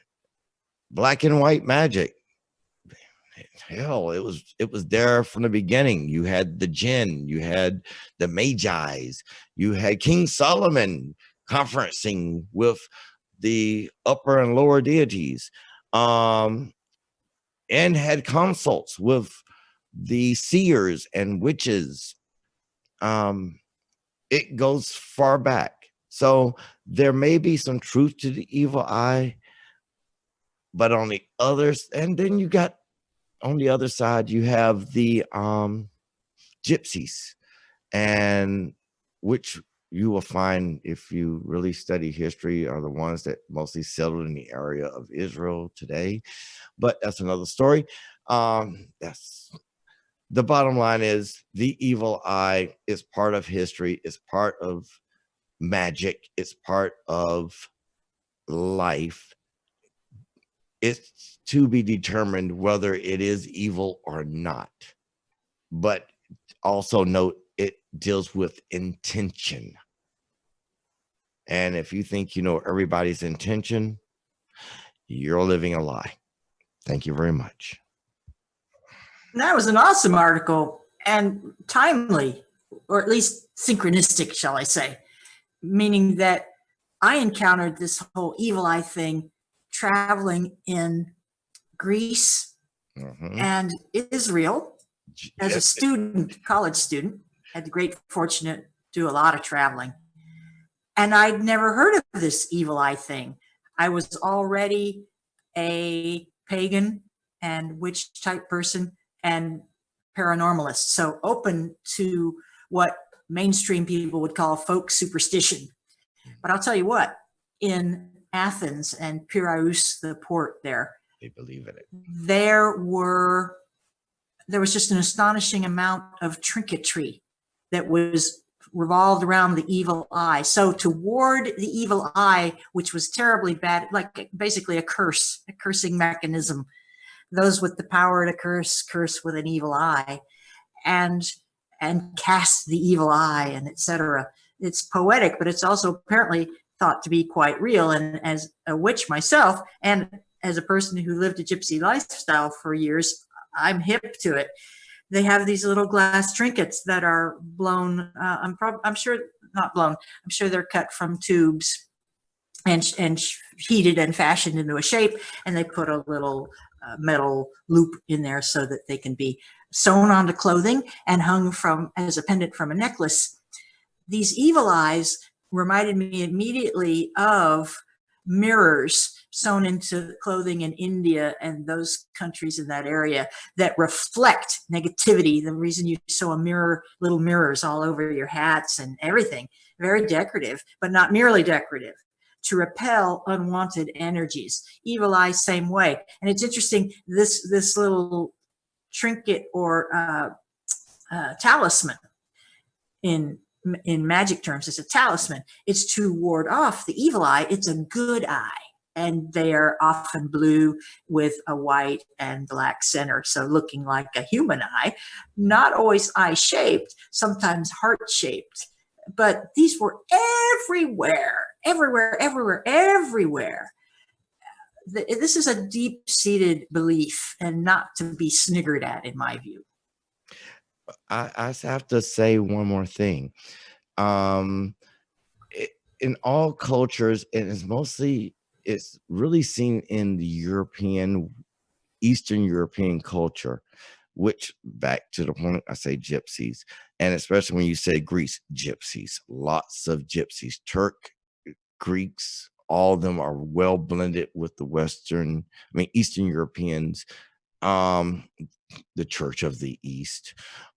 black and white magic. Hell, it was there from the beginning. You had the jinn, you had the magi's, you had King Solomon conferencing with the upper and lower deities, and had consults with the seers and witches. It goes far back. So there may be some truth to the evil eye, but on the others, and then you got on the other side, you have the gypsies, and which you will find if you really study history are the ones that mostly settled in the area of Israel today. But that's another story. That's the bottom line is the evil eye is part of history, it's part of magic, it's part of life. It's to be determined whether it is evil or not. But also note it deals with intention. And if you think you know everybody's intention, you're living a lie. Thank you very much. That was an awesome article and timely, or at least synchronistic, shall I say, meaning that I encountered this whole evil eye thing traveling in Greece and Israel as a student, college student. Had the great fortune to do a lot of traveling. And I'd never heard of this evil eye thing. I was already a pagan and witch type person and paranormalist, so open to what mainstream people would call folk superstition. But I'll tell you what, in Athens and Piraeus, the port there, they believe in it. There was just an astonishing amount of trinketry that was revolved around the evil eye. So to ward the evil eye, which was terribly bad, like basically a cursing mechanism, those with the power to curse with an evil eye, and cast the evil eye, and etc. It's poetic, but it's also apparently thought to be quite real. And as a witch myself, and as a person who lived a gypsy lifestyle for years, I'm hip to it. They have these little glass trinkets that are blown. I'm sure not blown. I'm sure they're cut from tubes and heated and fashioned into a shape. And they put a little metal loop in there so that they can be sewn onto clothing and hung from as a pendant from a necklace. These evil eyes reminded me immediately of mirrors sewn into clothing in India and those countries in that area that reflect negativity. The reason you sew little mirrors all over your hats and everything, very decorative, but not merely decorative, to repel unwanted energies. Evil eye, same way. And it's interesting, this little trinket or talisman in magic terms, it's a talisman. It's to ward off the evil eye. It's a good eye. and they are often blue with a white and black center, so looking like a human eye, not always eye-shaped, sometimes heart-shaped. But these were everywhere, everywhere, everywhere, everywhere. This is a deep-seated belief and not to be sniggered at, in my view. I have to say one more thing. In all cultures, and it's really seen in the Eastern European culture, which, back to the point, I say gypsies, and especially when you say Greece, gypsies, lots of gypsies, Greeks, all of them are well blended with the Eastern Europeans, the Church of the East,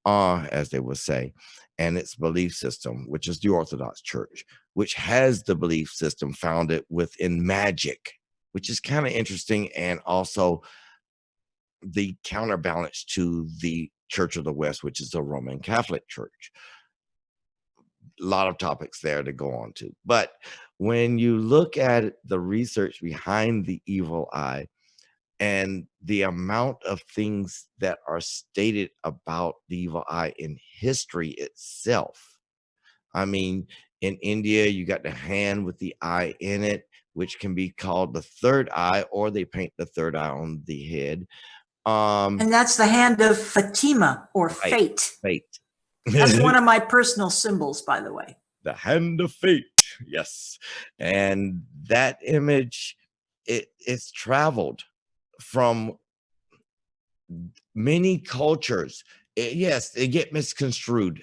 as they would say, and its belief system, which is the Orthodox Church, which has the belief system founded within magic, which is kind of interesting, and also the counterbalance to the Church of the West, which is the Roman Catholic Church. A lot of topics there to go on to. But when you look at the research behind the evil eye and the amount of things that are stated about the evil eye in history itself, I mean, in India, you got the hand with the eye in it, which can be called the third eye, or they paint the third eye on the head. And that's the hand of Fatima, or fate. Fate. That's one of my personal symbols, by the way. The hand of fate, yes. And that image, it's traveled from many cultures. Yes, it gets misconstrued.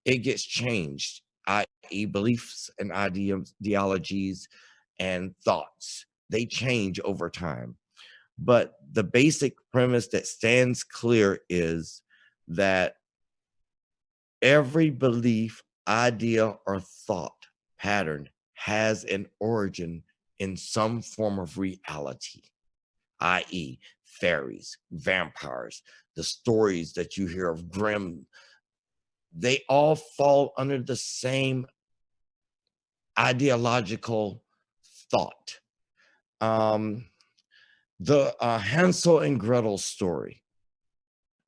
It gets changed, i.e. beliefs and ideologies and thoughts. They change over time. But the basic premise that stands clear is that every belief, idea, or thought pattern has an origin in some form of reality, i.e. fairies, vampires, the stories that you hear of Grimm. They all fall under the same ideological thought. The Hansel and Gretel story.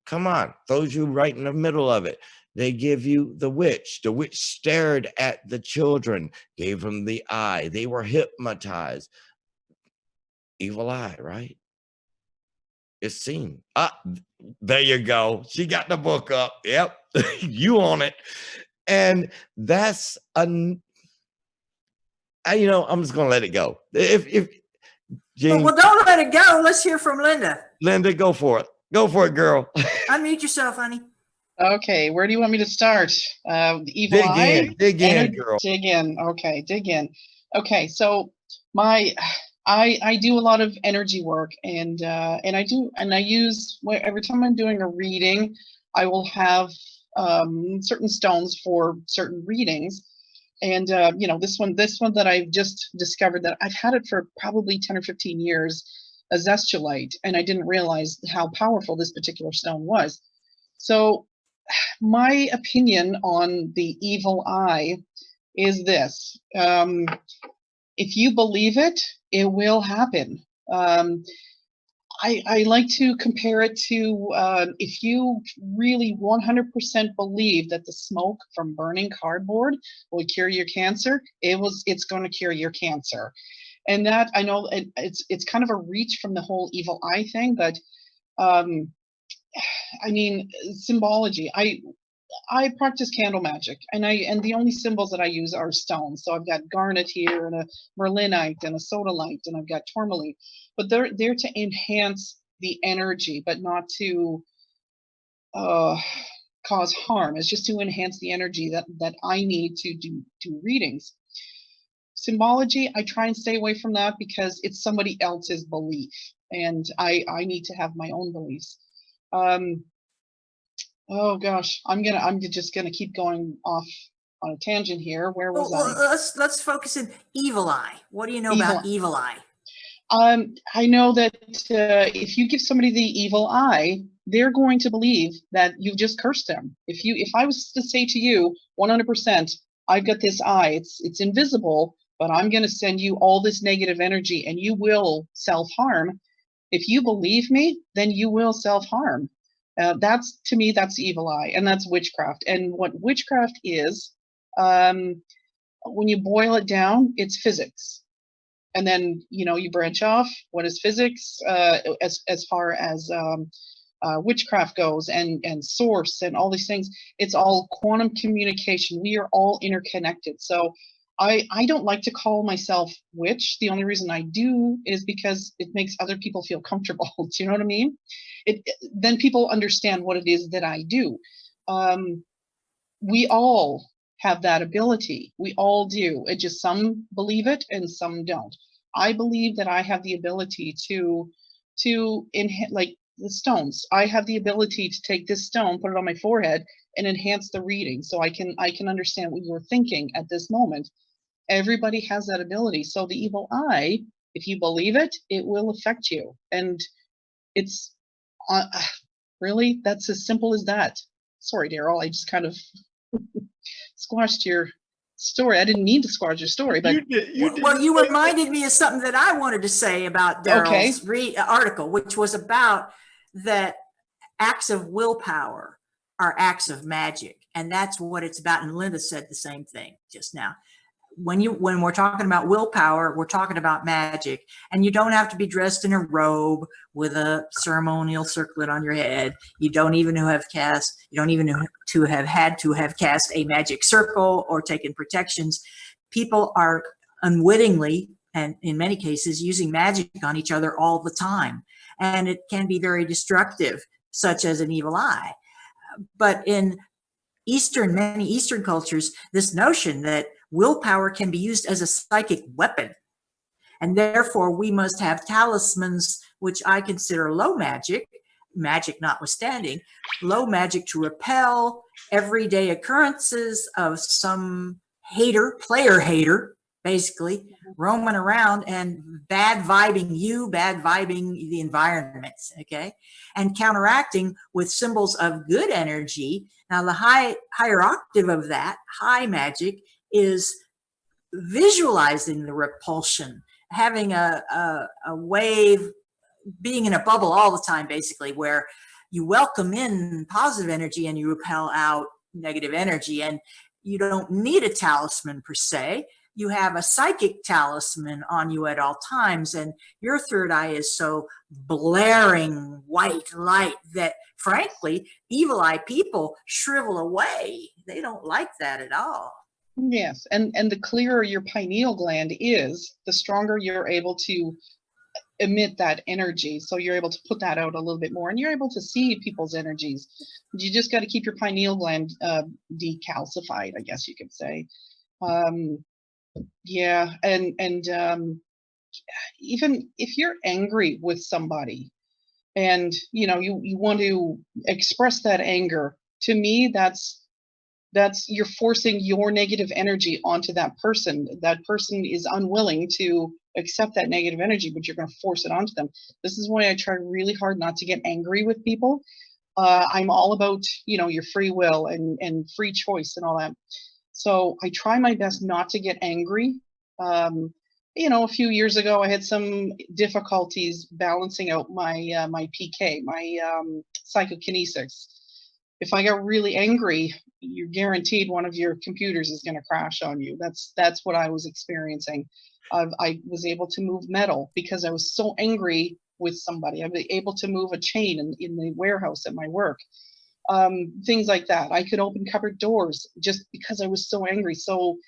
Come on, those you right in the middle of it. They give you the witch. The witch stared at the children, gave them the eye. They were hypnotized. Evil eye, right? It's seen. There you go. She got the book up. Yep, you on it. And that's I'm just gonna let it go. If Jean, well, don't let it go. Let's hear from Linda. Linda, go for it. Go for it, girl. Unmute yourself, honey. Okay, where do you want me to start? The evil eye? Dig in, girl. Dig in. Okay, dig in. Okay, so I do a lot of energy work, and I use, every time I'm doing a reading, I will have certain stones for certain readings. And this one that I've just discovered, that I've had it for probably 10 or 15 years, a zestulite, and I didn't realize how powerful this particular stone was. So my opinion on the evil eye is this: if you believe it, it will happen. I like to compare it to if you really 100% believe that the smoke from burning cardboard will cure your cancer, it's going to cure your cancer. And that, I know it's kind of a reach from the whole evil eye thing, but I mean, symbology. I practice candle magic, and the only symbols that I use are stones. So I've got garnet here, and a merlinite, and a sodalite, and I've got tourmaline. But they're there to enhance the energy, but not to cause harm. It's just to enhance the energy that I need to do readings. Symbology, I try and stay away from that because it's somebody else's belief, and I need to have my own beliefs. Oh gosh, I'm just gonna keep going off on a tangent here. Where was I? Let's focus in evil eye. What do you know about evil eye? I know that if you give somebody the evil eye, they're going to believe that you've just cursed them. If I was to say to you 100%, I've got this eye, it's invisible, but I'm going to send you all this negative energy and you will self-harm. If you believe me, then you will self-harm. That's, to me, that's evil eye, and that's witchcraft. And what witchcraft is, when you boil it down, it's physics. And then, you know, you branch off. What is physics as far as witchcraft goes, and source and all these things? It's all quantum communication. We are all interconnected. So I don't like to call myself witch. The only reason I do is because it makes other people feel comfortable. Do you know what I mean? Then people understand what it is that I do. We all have that ability. We all do. It just, some believe it and some don't. I believe that I have the ability to like the stones. I have the ability to take this stone, put it on my forehead, and enhance the reading, so I can understand what you're thinking at this moment. Everybody has that ability. So the evil eye, if you believe it, it will affect you. And it's really, that's as simple as that. Sorry, Darrell, I just kind of squashed your story. I didn't mean to squash your story, but you reminded me of something that I wanted to say about Darrell's article, which was about that acts of willpower are acts of magic, and that's what it's about. And Linda said the same thing just now. When we're talking about willpower, we're talking about magic, and you don't have to be dressed in a robe with a ceremonial circlet on your head. You don't even have to have had to have cast a magic circle or taken protections. People are unwittingly, and in many cases, using magic on each other all the time, and it can be very destructive, such as an evil eye. But in many Eastern cultures, this notion that willpower can be used as a psychic weapon, and therefore we must have talismans, which I consider low magic notwithstanding, low magic, to repel everyday occurrences of some player hater, basically roaming around and bad vibing the environment, okay? And counteracting with symbols of good energy. Now the higher octave of that, high magic, is visualizing the repulsion, having a wave, being in a bubble all the time, basically, where you welcome in positive energy and you repel out negative energy. And you don't need a talisman per se. You have a psychic talisman on you at all times, and your third eye is so blaring white light that, frankly, evil eye people shrivel away. They don't like that at all. Yes, and the clearer your pineal gland is, the stronger you're able to emit that energy. So you're able to put that out a little bit more, and you're able to see people's energies. You just got to keep your pineal gland decalcified, I guess you could say. Yeah, and even if you're angry with somebody, and you know you want to express that anger, to me that's you're forcing your negative energy onto that person. That person is unwilling to accept that negative energy, but you're going to force it onto them. This is why I try really hard not to get angry with people. I'm all about, you know, your free will and free choice and all that. So I try my best not to get angry. You know, a few years ago, I had some difficulties balancing out my my PK, my psychokinetics. If I got really angry, you're guaranteed one of your computers is going to crash on you. That's what I was experiencing. I was able to move metal because I was so angry with somebody. I was able to move a chain in the warehouse at my work. Things like that. I could open cupboard doors just because I was so angry. So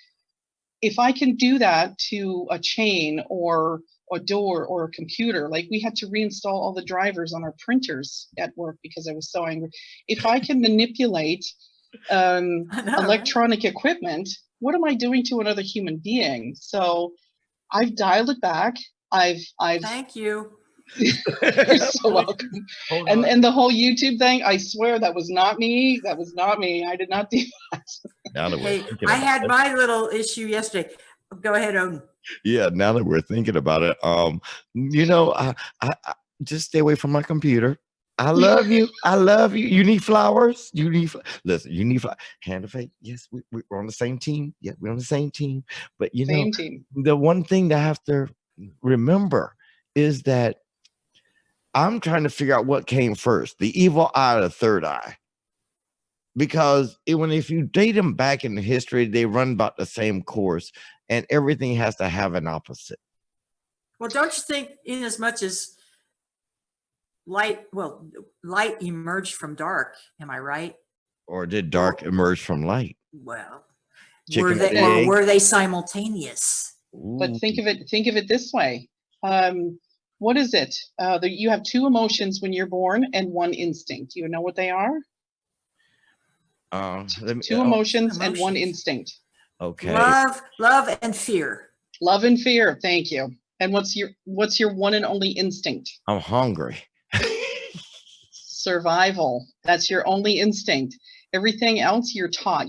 if I can do that to a chain or a door or a computer, like we had to reinstall all the drivers on our printers at work because I was so angry. If I can manipulate electronic equipment, what am I doing to another human being? So I've dialed it back. I've Thank you. You're so welcome. And the whole YouTube thing, I swear that was not me. That was not me. I did not do that. Now that Hey, I had my little issue yesterday. Go ahead, Odin. Yeah, now that we're thinking about it, you know, I just stay away from my computer. I love you. I love you. You need flowers. You need listen. You need hand of faith. Yes, we're on the same team. Yeah, we're on the same team. But you know, Same team. the one thing that I have to remember is that I'm trying to figure out what came first, the evil eye or the third eye. Because if you date them back in the history, they run about the same course, and everything has to have an opposite. Well, don't you think, in as much as light emerged from dark, am I right? Or did dark emerge from light? Well, Chicken or the egg? were they simultaneous? But think of it this way. What is it? You have two emotions when you're born and one instinct. You know what they are? Two emotions and one instinct. Okay. Love and fear. Love and fear. Thank you. And what's your one and only instinct? I'm hungry. Survival. That's your only instinct. Everything else you're taught.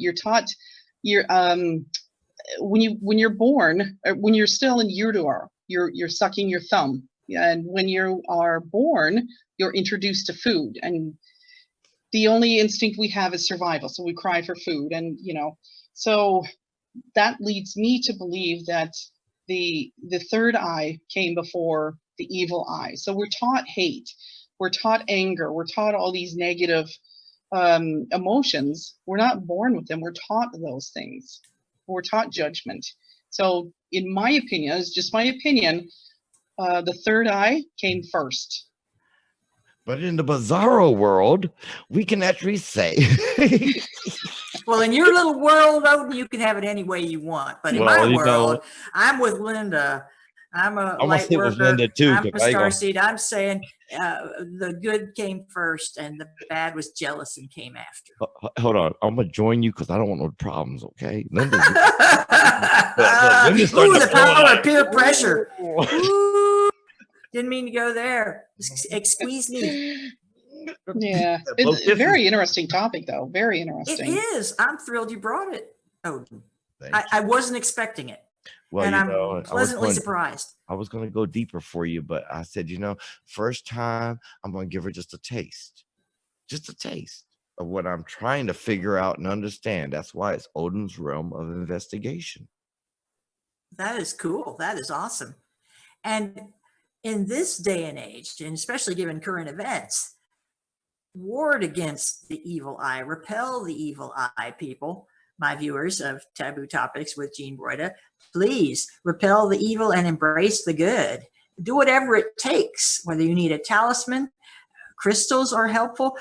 When you're born, when you're still in utero, you're sucking your thumb. And when you are born, you're introduced to food, and the only instinct we have is survival. So we cry for food, and so that leads me to believe that the third eye came before the evil eye. So we're taught hate, we're taught anger, we're taught all these negative emotions. We're not born with them. We're taught those things. We're taught judgment. So in my opinion, it's just my opinion, the third eye came first. But in the bizarro world, we can actually say. Well, in your little world, Odin, you can have it any way you want. But in my world, I'm with Linda. I'm a light worker. Linda too, I'm a starseed. I'm saying the good came first and the bad was jealous and came after. Hold on. I'm going to join you because I don't want no problems, okay? Linda's Ooh, the power of peer pressure. Ooh, didn't mean to go there. Excuse me. Yeah, it's a very interesting topic, though. Very interesting. It is. I'm thrilled you brought it, Odin. I wasn't expecting it. Well, and I'm pleasantly surprised. I was going to go deeper for you, but I said, first time I'm going to give her just a taste of what I'm trying to figure out and understand. That's why it's Odin's realm of investigation. That is cool. That is awesome. And in this day and age, and especially given current events, ward against the evil eye, repel the evil eye, people. My viewers of Taboo Topics with Jean Broida, please repel the evil and embrace the good. Do whatever it takes, whether you need a talisman, crystals are helpful.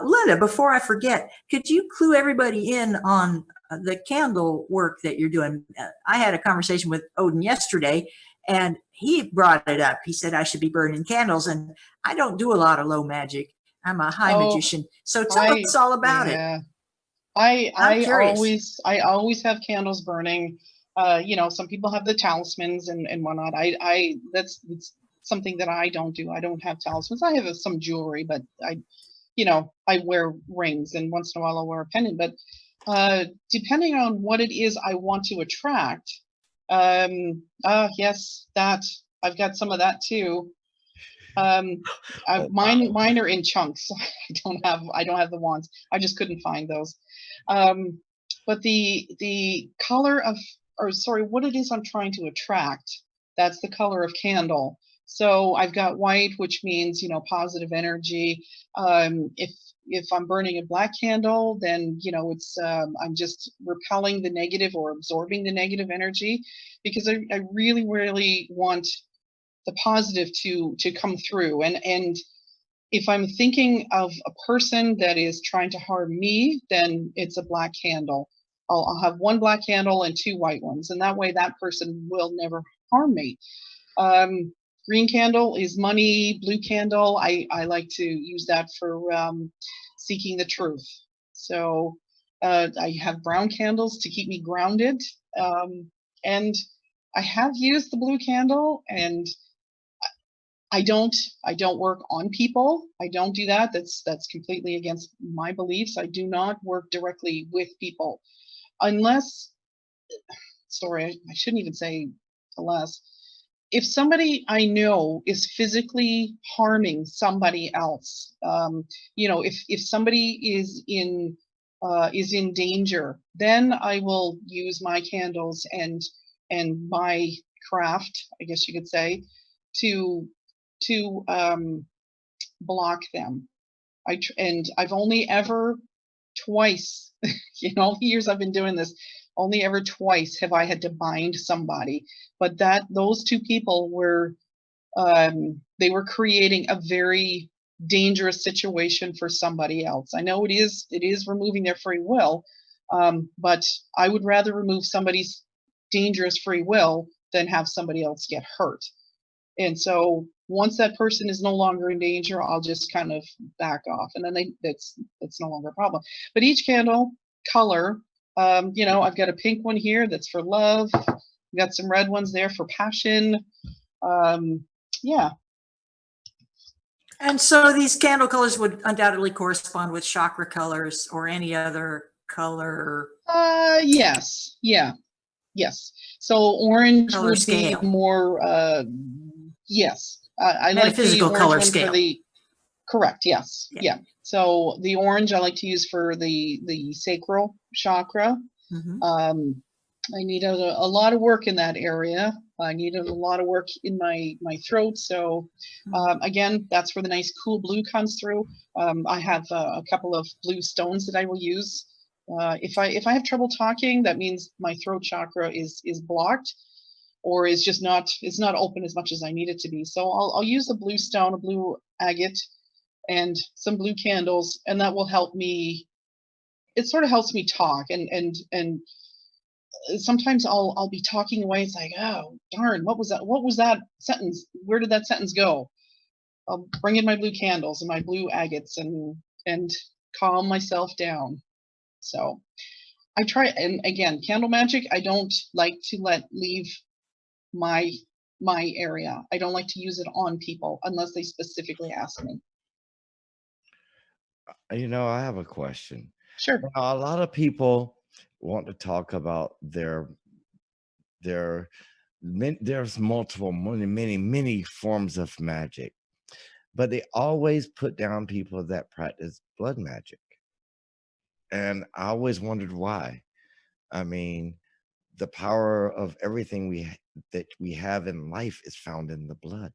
Linda, before I forget, could you clue everybody in on the candle work that you're doing? I had a conversation with Odin yesterday, and he brought it up. He said I should be burning candles, and I don't do a lot of low magic. I'm a high magician. So tell us all about it. I always have candles burning. Some people have the talismans and whatnot. That's something that I don't do. I don't have talismans. I have some jewelry, but I wear rings, and once in a while I'll wear a pendant. But depending on what it is I want to attract, yes, that I've got some of that too. Mine are in chunks. I don't have the wands. I just couldn't find those. But the color of, what it is I'm trying to attract, that's the color of candle. So I've got white, which means, positive energy. If I'm burning a black candle, then, it's, I'm just repelling the negative or absorbing the negative energy, because I really, really want the positive to come through. And if I'm thinking of a person that is trying to harm me, then it's a black candle. I'll have one black candle and two white ones, and that way that person will never harm me. Green candle is money. Blue candle, I like to use that for seeking the truth. So I have brown candles to keep me grounded, and I have used the blue candle, and I don't work on people. I don't do that. That's completely against my beliefs. I do not work directly with people unless, I shouldn't even say unless. if somebody I know is physically harming somebody else, you know, if somebody is in danger, then I will use my candles and my craft, I guess you could say, to block them. And I've only ever twice, in all the years I've been doing this, only ever twice have I had to bind somebody. But those two people were, they were creating a very dangerous situation for somebody else. I know it is removing their free will, but I would rather remove somebody's dangerous free will than have somebody else get hurt. And so once that person is no longer in danger, I'll just kind of back off, and then it's no longer a problem. But each candle color, you know, I've got a pink one here that's for love. I've got some red ones there for passion. Yeah. And so these candle colors would undoubtedly correspond with chakra colors or any other color. Yes. Yeah. Yes. So orange Color would scale. be more, yes. I like the Metaphysical orange color one scale. for the, correct, yes. Yeah. Yeah. So the orange I like to use for the sacral chakra. Mm-hmm. I needed a lot of work in that area. I needed a lot of work in my throat. So again, that's where the nice cool blue comes through. I have a couple of blue stones that I will use. If I have trouble talking, that means my throat chakra is blocked, or is just not, it's not open as much as I need it to be. So I'll use a blue stone, a blue agate, and some blue candles, and that will help me. It sort of helps me talk, and sometimes I'll be talking away. It's like, oh darn, what was that? What was that sentence? Where did that sentence go? I'll bring in my blue candles and my blue agates and calm myself down. So I try, and again, candle magic, I don't like to leave my area. I don't like to use it on people unless they specifically ask me. You know, I have a question. Sure. Now, a lot of people want to talk about there's multiple, many forms of magic, but they always put down people that practice blood magic. And I always wondered why. I mean, the power of everything that we have in life is found in the blood.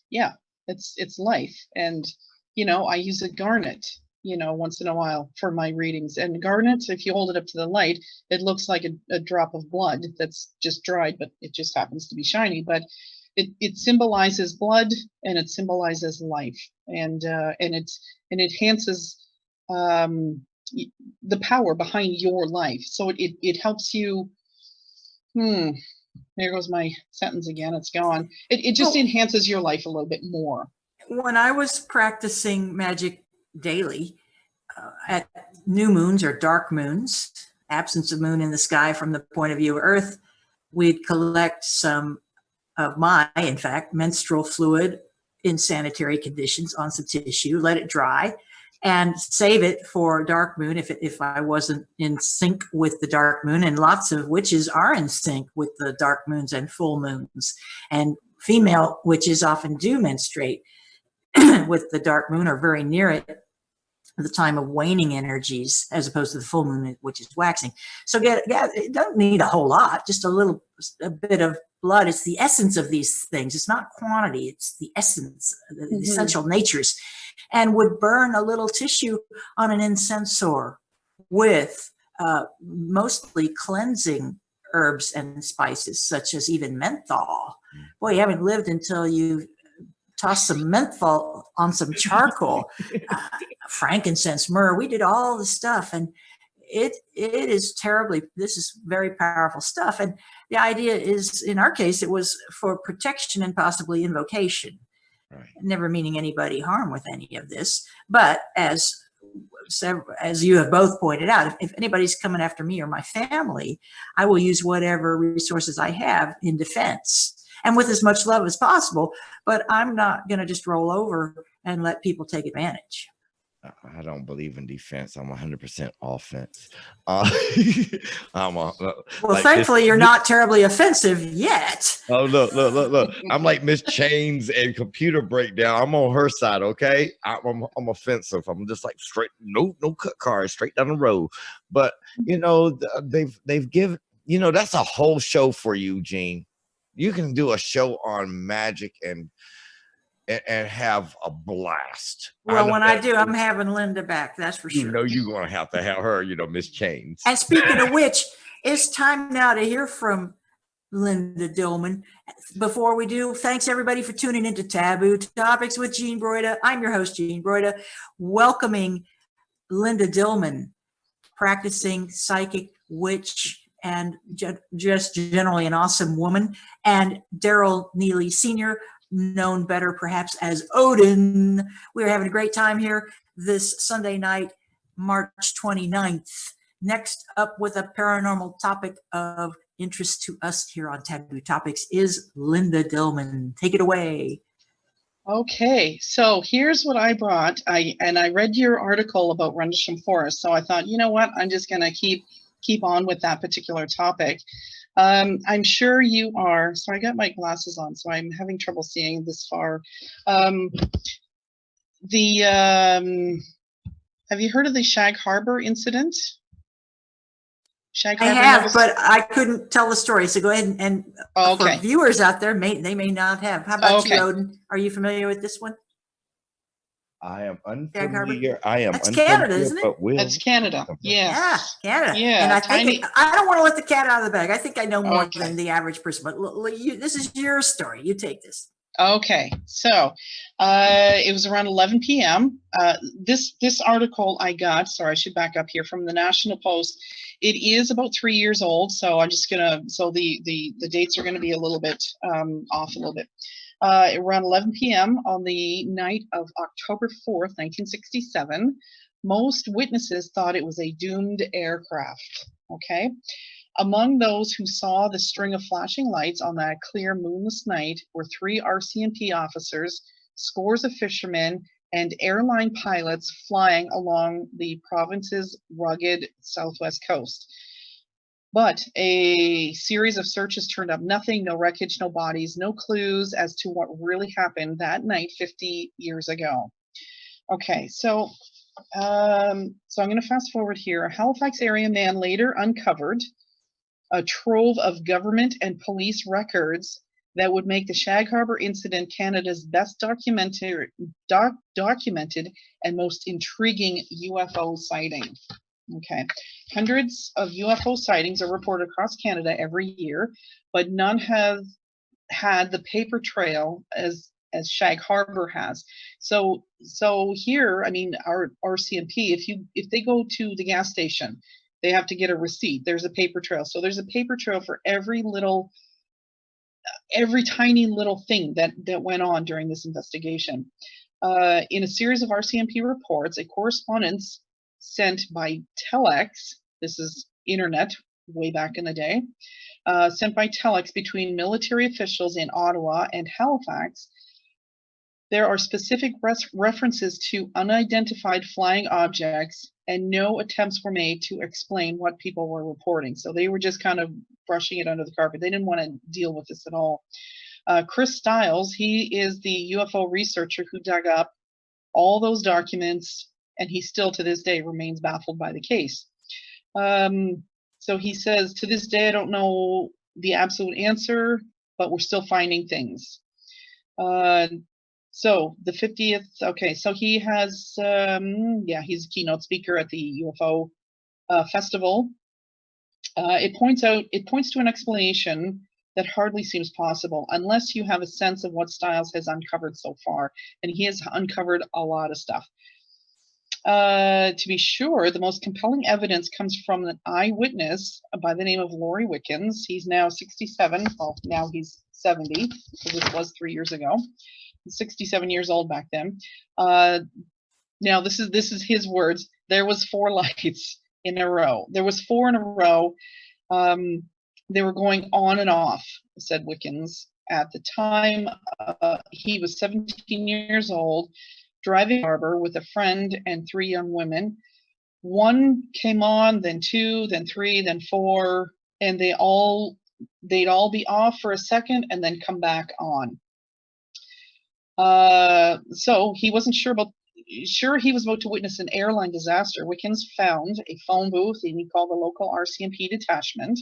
Yeah, it's life. And you know, I use a garnet, you know, once in a while for my readings. And garnet, if you hold it up to the light, it looks like a drop of blood that's just dried, but it just happens to be shiny. But it symbolizes blood, and it symbolizes life, and it enhances the power behind your life. So it helps you. There goes my sentence again. It's gone. It just enhances your life a little bit more. When I was practicing magic daily, at new moons or dark moons, absence of moon in the sky from the point of view of Earth, we'd collect some of in fact, menstrual fluid in sanitary conditions on some tissue, let it dry, and save it for dark moon if I wasn't in sync with the dark moon. And lots of witches are in sync with the dark moons and full moons. And female witches often do menstruate with the dark moon or very near it at the time of waning energies, as opposed to the full moon, which is waxing. So it doesn't need a whole lot, just a bit of blood. It's the essence of these things. It's not quantity, it's the essence, the essential natures. And would burn a little tissue on an incensor with mostly cleansing herbs and spices, such as even menthol. Boy, you haven't lived until you toss some menthol on some charcoal, frankincense, myrrh. We did all the stuff, and it is this is very powerful stuff. And the idea is, in our case, it was for protection and possibly invocation. Right. Never meaning anybody harm with any of this. But as you have both pointed out, if anybody's coming after me or my family, I will use whatever resources I have in defense, and with as much love as possible. But I'm not going to just roll over and let people take advantage. I don't believe in defense. I'm 100% offense. I'm Well, like this. thankfully, you're not terribly offensive yet. Oh, look. I'm like Miss Chains and computer breakdown. I'm on her side, okay? I'm offensive. I'm just like straight, no cut cars, straight down the road. But you know, they've given, you know, that's a whole show for you, Gene. You can do a show on magic and have a blast. Well, know when I that. do, I'm having Linda back. That's for You sure. know you're gonna have to have her, Miss Chains. And speaking of which, it's time now to hear from Linda Dillman. Before we do, thanks everybody for tuning into Taboo Topics with Gene Broida. I'm your host, Gene Broida, welcoming Linda Dillman, practicing psychic witch and just generally an awesome woman, and Darrell Neely Sr., known better perhaps as ODIN. We're having a great time here this Sunday night, March 29th. Next up with a paranormal topic of interest to us here on Taboo Topics is Linda Dillman. Take it away. Okay, so here's what I brought. I read your article about Rendlesham Forest, so I thought, you know what, I'm just going to keep on with that particular topic. I'm sure you are. So I got my glasses on, so I'm having trouble seeing this far. Have you heard of the Shag Harbor incident? Shag Harbor, I have, but I couldn't tell the story. So go ahead and okay. For viewers out there, they may not have. How about you, Odin? Are you familiar with this one? I am unfamiliar. That's Canada, isn't it? That's Canada. Yes. Yeah, Canada. Yeah. And I think I don't want to let the cat out of the bag. I think I know more than the average person. But this is your story. You take this. Okay, so it was around 11 p.m. This article I got, sorry, I should back up here, from the National Post. It is about 3 years old, so I'm just gonna, so the dates are gonna be a little bit off a little bit. Around 11 p.m. on the night of October 4th, 1967, most witnesses thought it was a doomed aircraft. Okay. Among those who saw the string of flashing lights on that clear moonless night were 3 RCMP officers, scores of fishermen, and airline pilots flying along the province's rugged southwest coast. But a series of searches turned up nothing, no wreckage, no bodies, no clues as to what really happened that night 50 years ago. Okay, so I'm going to fast forward here. A Halifax area man later uncovered a trove of government and police records that would make the Shag Harbor incident Canada's best documented and most intriguing UFO sighting. Okay, hundreds of UFO sightings are reported across Canada every year, but none have had the paper trail as Shag Harbor has. So here, I mean, our RCMP, if they go to the gas station, they have to get a receipt. There's a paper trail. So there's a paper trail for every tiny little thing that went on during this investigation. In a series of RCMP reports, a correspondence sent by telex, this is internet way back in the day, sent by telex between military officials in Ottawa and Halifax, there are specific references to unidentified flying objects, and no attempts were made to explain what people were reporting. So they were just kind of brushing it under the carpet. They didn't want to deal with this at all. Chris Stiles, he is the UFO researcher who dug up all those documents, and he still to this day remains baffled by the case. So he says, to this day, I don't know the absolute answer, but we're still finding things. So the 50th, okay, so he has, he's a keynote speaker at the UFO festival. It points to an explanation that hardly seems possible unless you have a sense of what Stiles has uncovered so far, and he has uncovered a lot of stuff. To be sure, the most compelling evidence comes from an eyewitness by the name of Laurie Wickens. He's now 67, well, now he's 70, so this was 3 years ago. 67 years old back then. Now this is his words. There was 4 lights in a row. There was 4 in a row. They were going on and off, said Wickens. At the time, he was 17 years old. driving harbor with a friend and 3 young women. One came on, then 2, then 3, then 4, and they'd all be off for a second and then come back on. So he wasn't sure he was about to witness an airline disaster. Wickens found a phone booth and he called the local RCMP detachment.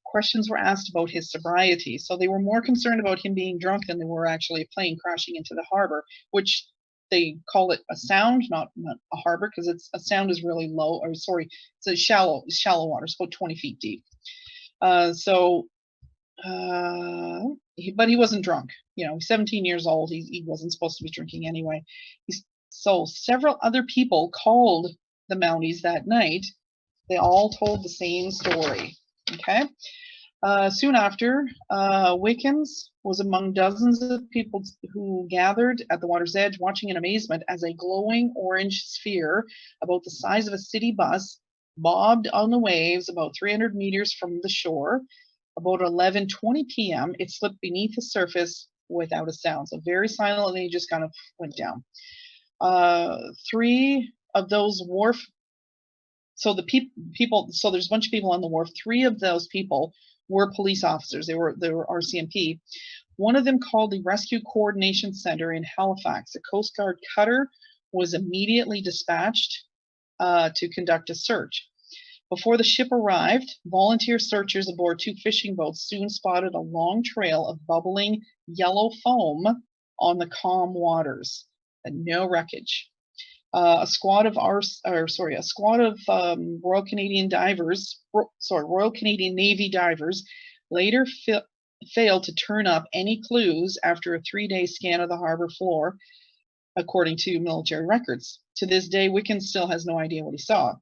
Questions were asked about his sobriety. So they were more concerned about him being drunk than they were actually a plane crashing into the harbor, which they call it a sound, not a harbor, because a sound is really low, or sorry, it's a shallow water, it's about 20 feet deep. But he wasn't drunk. You know, he's 17 years old. He wasn't supposed to be drinking anyway. So several other people called the Mounties that night. They all told the same story. Okay. Soon after, Wickens was among dozens of people who gathered at the water's edge, watching in amazement as a glowing orange sphere about the size of a city bus bobbed on the waves about 300 meters from the shore. About 11:20 p.m., it slipped beneath the surface without a sound. So very silently, just kind of went down. 3 of those wharf. So the people. So there's a bunch of people on the wharf. 3 of those people were police officers. They were RCMP. One of them called the Rescue Coordination Center in Halifax. A Coast Guard cutter was immediately dispatched to conduct a search. Before the ship arrived, volunteer searchers aboard 2 fishing boats soon spotted a long trail of bubbling yellow foam on the calm waters, and no wreckage. A squad of Royal Canadian Navy divers later failed to turn up any clues after a 3-day scan of the harbor floor, according to military records. To this day, Wickens still has no idea what he saw.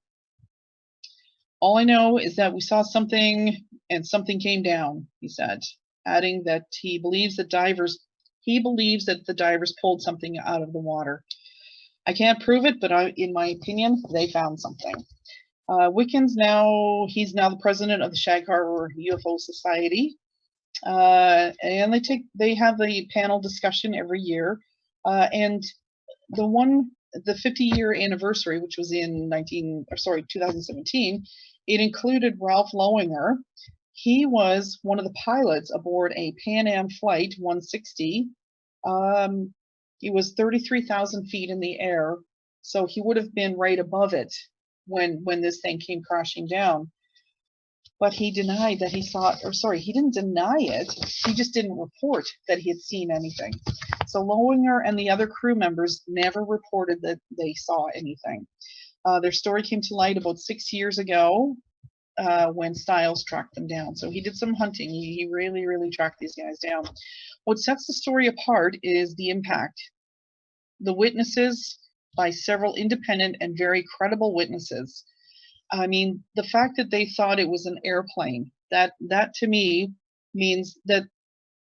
All I know is that we saw something and something came down, he said, adding that he believes that the divers pulled something out of the water. I can't prove it, but in my opinion, they found something. Wickens he's now the president of the Shag Harbor UFO Society, and they have the panel discussion every year, and the 50-year anniversary, which was in 2017, it included Ralph Lowinger. He was one of the pilots aboard a Pan Am Flight 160. He was 33,000 feet in the air, so he would have been right above it when this thing came crashing down. But he denied that he saw, he didn't deny it. He just didn't report that he had seen anything. So Lowinger and the other crew members never reported that they saw anything. Their story came to light about 6 years ago when Stiles tracked them down. So he did some hunting. He really, really tracked these guys down. What sets the story apart is the impact. The witnesses by several independent and very credible witnesses. I mean, the fact that they thought it was an airplane, that to me means that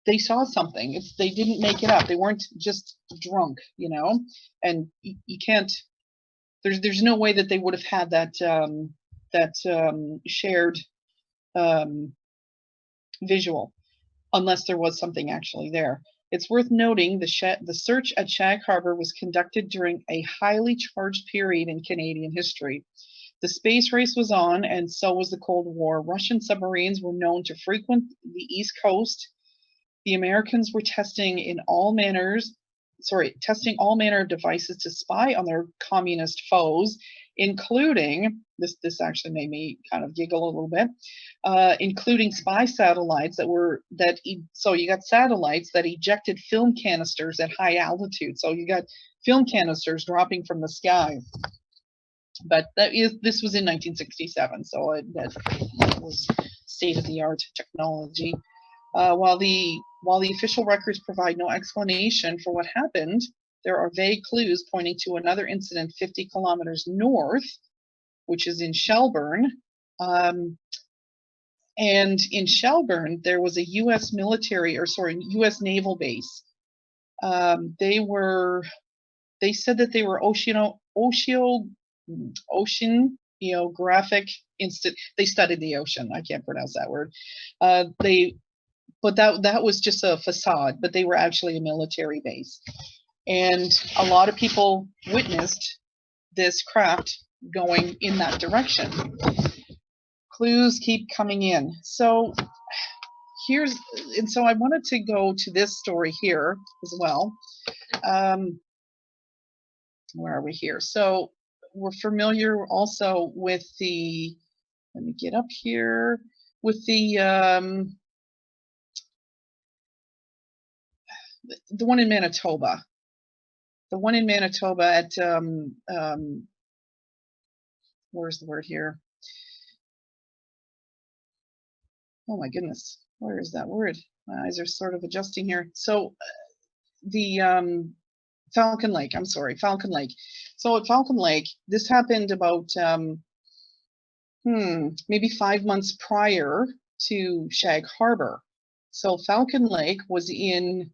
they saw something. They didn't make it up. They weren't just drunk, you know. And you can't. There's no way that they would have had that shared visual unless there was something actually there. It's worth noting the search at Shag Harbor was conducted during a highly charged period in Canadian history. The space race was on, and so was the Cold War. Russian submarines were known to frequent the East Coast. The Americans were testing all manner of devices to spy on their communist foes, including, this actually made me kind of giggle a little bit, including spy satellites so you got satellites that ejected film canisters at high altitude. So you got film canisters dropping from the sky. But this was in 1967, so that was state-of-the-art technology. While the official records provide no explanation for what happened, there are vague clues pointing to another incident 50 kilometers north, which is in Shelburne. And in Shelburne, there was a U.S. U.S. naval base. They said that they were oceanographic they studied the ocean. I can't pronounce that word. But that was just a facade, but they were actually a military base. And a lot of people witnessed this craft going in that direction. Clues keep coming in. So so I wanted to go to this story here as well. Where are we here? So we're familiar also with let me get up here, with the one in Manitoba. The one in Manitoba at, where's the word here? Oh my goodness, where is that word? My eyes are sort of adjusting here. So the Falcon Lake, I'm sorry, Falcon Lake. So at Falcon Lake, this happened about maybe 5 months prior to Shag Harbor. So Falcon Lake was in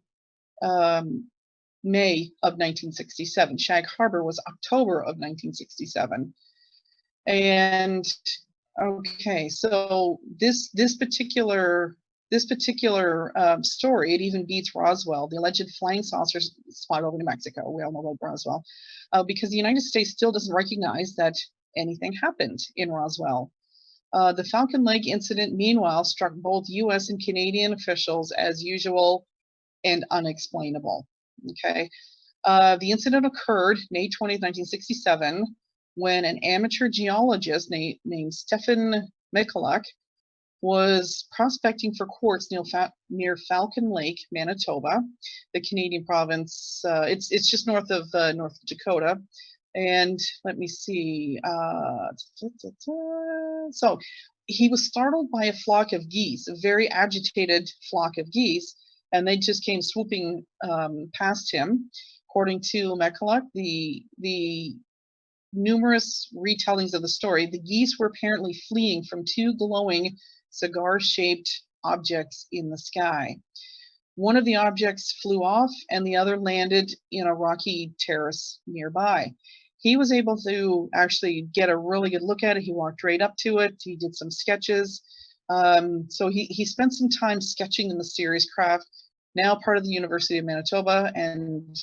May of 1967. Shag Harbor was October of 1967. And okay, so this particular story, it even beats Roswell, the alleged flying saucers spot over New Mexico. We all know about Roswell, because the United States still doesn't recognize that anything happened in Roswell. The Falcon Lake incident, meanwhile, struck both U.S. and Canadian officials as usual and unexplainable. Okay, the incident occurred May 20th, 1967, when an amateur geologist named Stephen Michalak was prospecting for quartz near Falcon Lake, Manitoba, the Canadian province. It's just north of North Dakota. And let me see. So he was startled by a flock of geese, a very agitated flock of geese, and they just came swooping past him. According to Michalak, the numerous retellings of the story, the geese were apparently fleeing from two glowing cigar-shaped objects in the sky. One of the objects flew off and the other landed in a rocky terrace nearby. He was able to actually get a really good look at it. He walked right up to it. He did some sketches. So he spent some time sketching the mysterious craft, now part of the University of Manitoba, and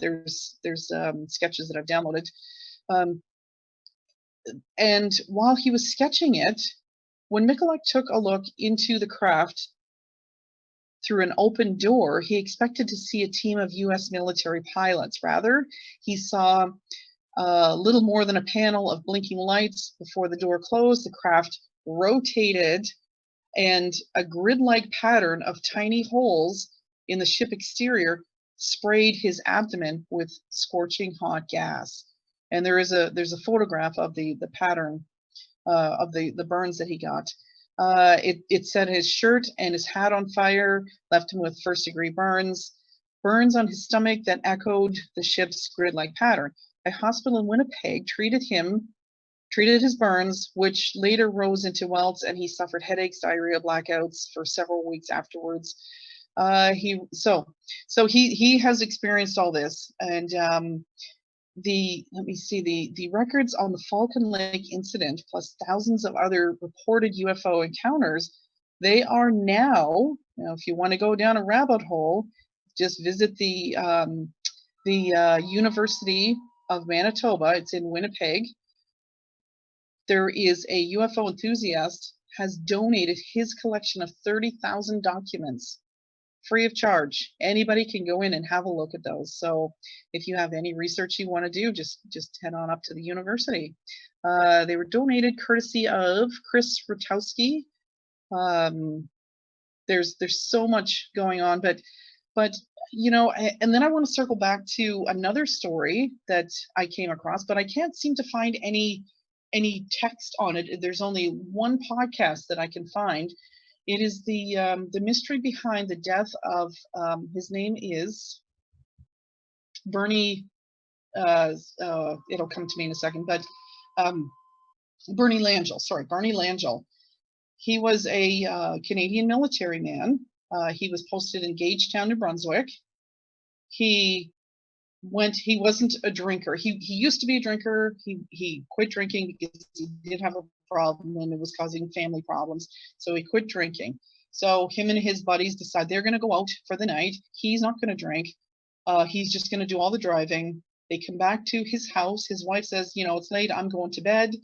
there's sketches that I've downloaded. And while he was sketching it, when Michalak took a look into the craft through an open door, he expected to see a team of U.S. military pilots. Rather, he saw little more than a panel of blinking lights. Before the door closed, the craft rotated, and a grid-like pattern of tiny holes in the ship exterior sprayed his abdomen with scorching hot gas. And there's a photograph of the pattern of the burns that he got. It set his shirt and his hat on fire, left him with first-degree burns on his stomach that echoed the ship's grid-like pattern. A hospital in Winnipeg treated his burns, which later rose into welts, and he suffered headaches, diarrhea, blackouts for several weeks afterwards. He has experienced all this, and let me see, the records on the Falcon Lake incident, plus thousands of other reported UFO encounters, they are now, if you want to go down a rabbit hole, just visit the University of Manitoba. It's in Winnipeg. There is a UFO enthusiast has donated his collection of 30,000 documents free of charge. Anybody can go in and have a look at those. So if you have any research you want to do, just head on up to the university. They were donated courtesy of Chris Rutowski. There's so much going on, but and then I want to circle back to another story that I came across, but I can't seem to find any text on it. There's only one podcast that I can find. It is the mystery behind the death of his name is Bernie. It'll come to me in a second, but Bernie Langell. Sorry, Bernie Langell. He was a Canadian military man. He was posted in Gagetown, New Brunswick. He wasn't a drinker. He used to be a drinker. He quit drinking because he did have a problem and it was causing family problems. So he quit drinking. So him and his buddies decide they're going to go out for the night. He's not going to drink. He's just going to do all the driving. They come back to his house. His wife says, you know, it's late, I'm going to bed.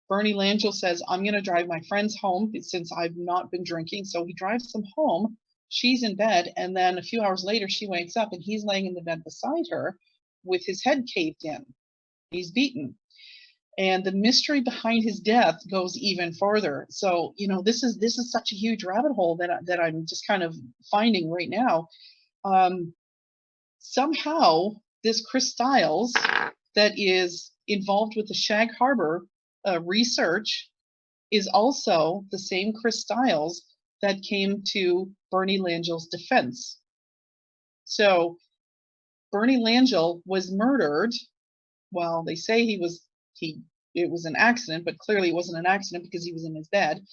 Bernie Langell says, I'm going to drive my friends home since I've not been drinking. So he drives them home. She's in bed. And then a few hours later, she wakes up and he's laying in the bed beside her with his head caved in. He's beaten. And the mystery behind his death goes even further. So, you know, this is such a huge rabbit hole that I'm just kind of finding right now. Somehow, this Chris Stiles that is involved with the Shag Harbor research is also the same Chris Stiles that came to Bernie Langell's defense. So Bernie Langell was murdered. Well, they say it was an accident, but clearly it wasn't an accident because he was in his bed.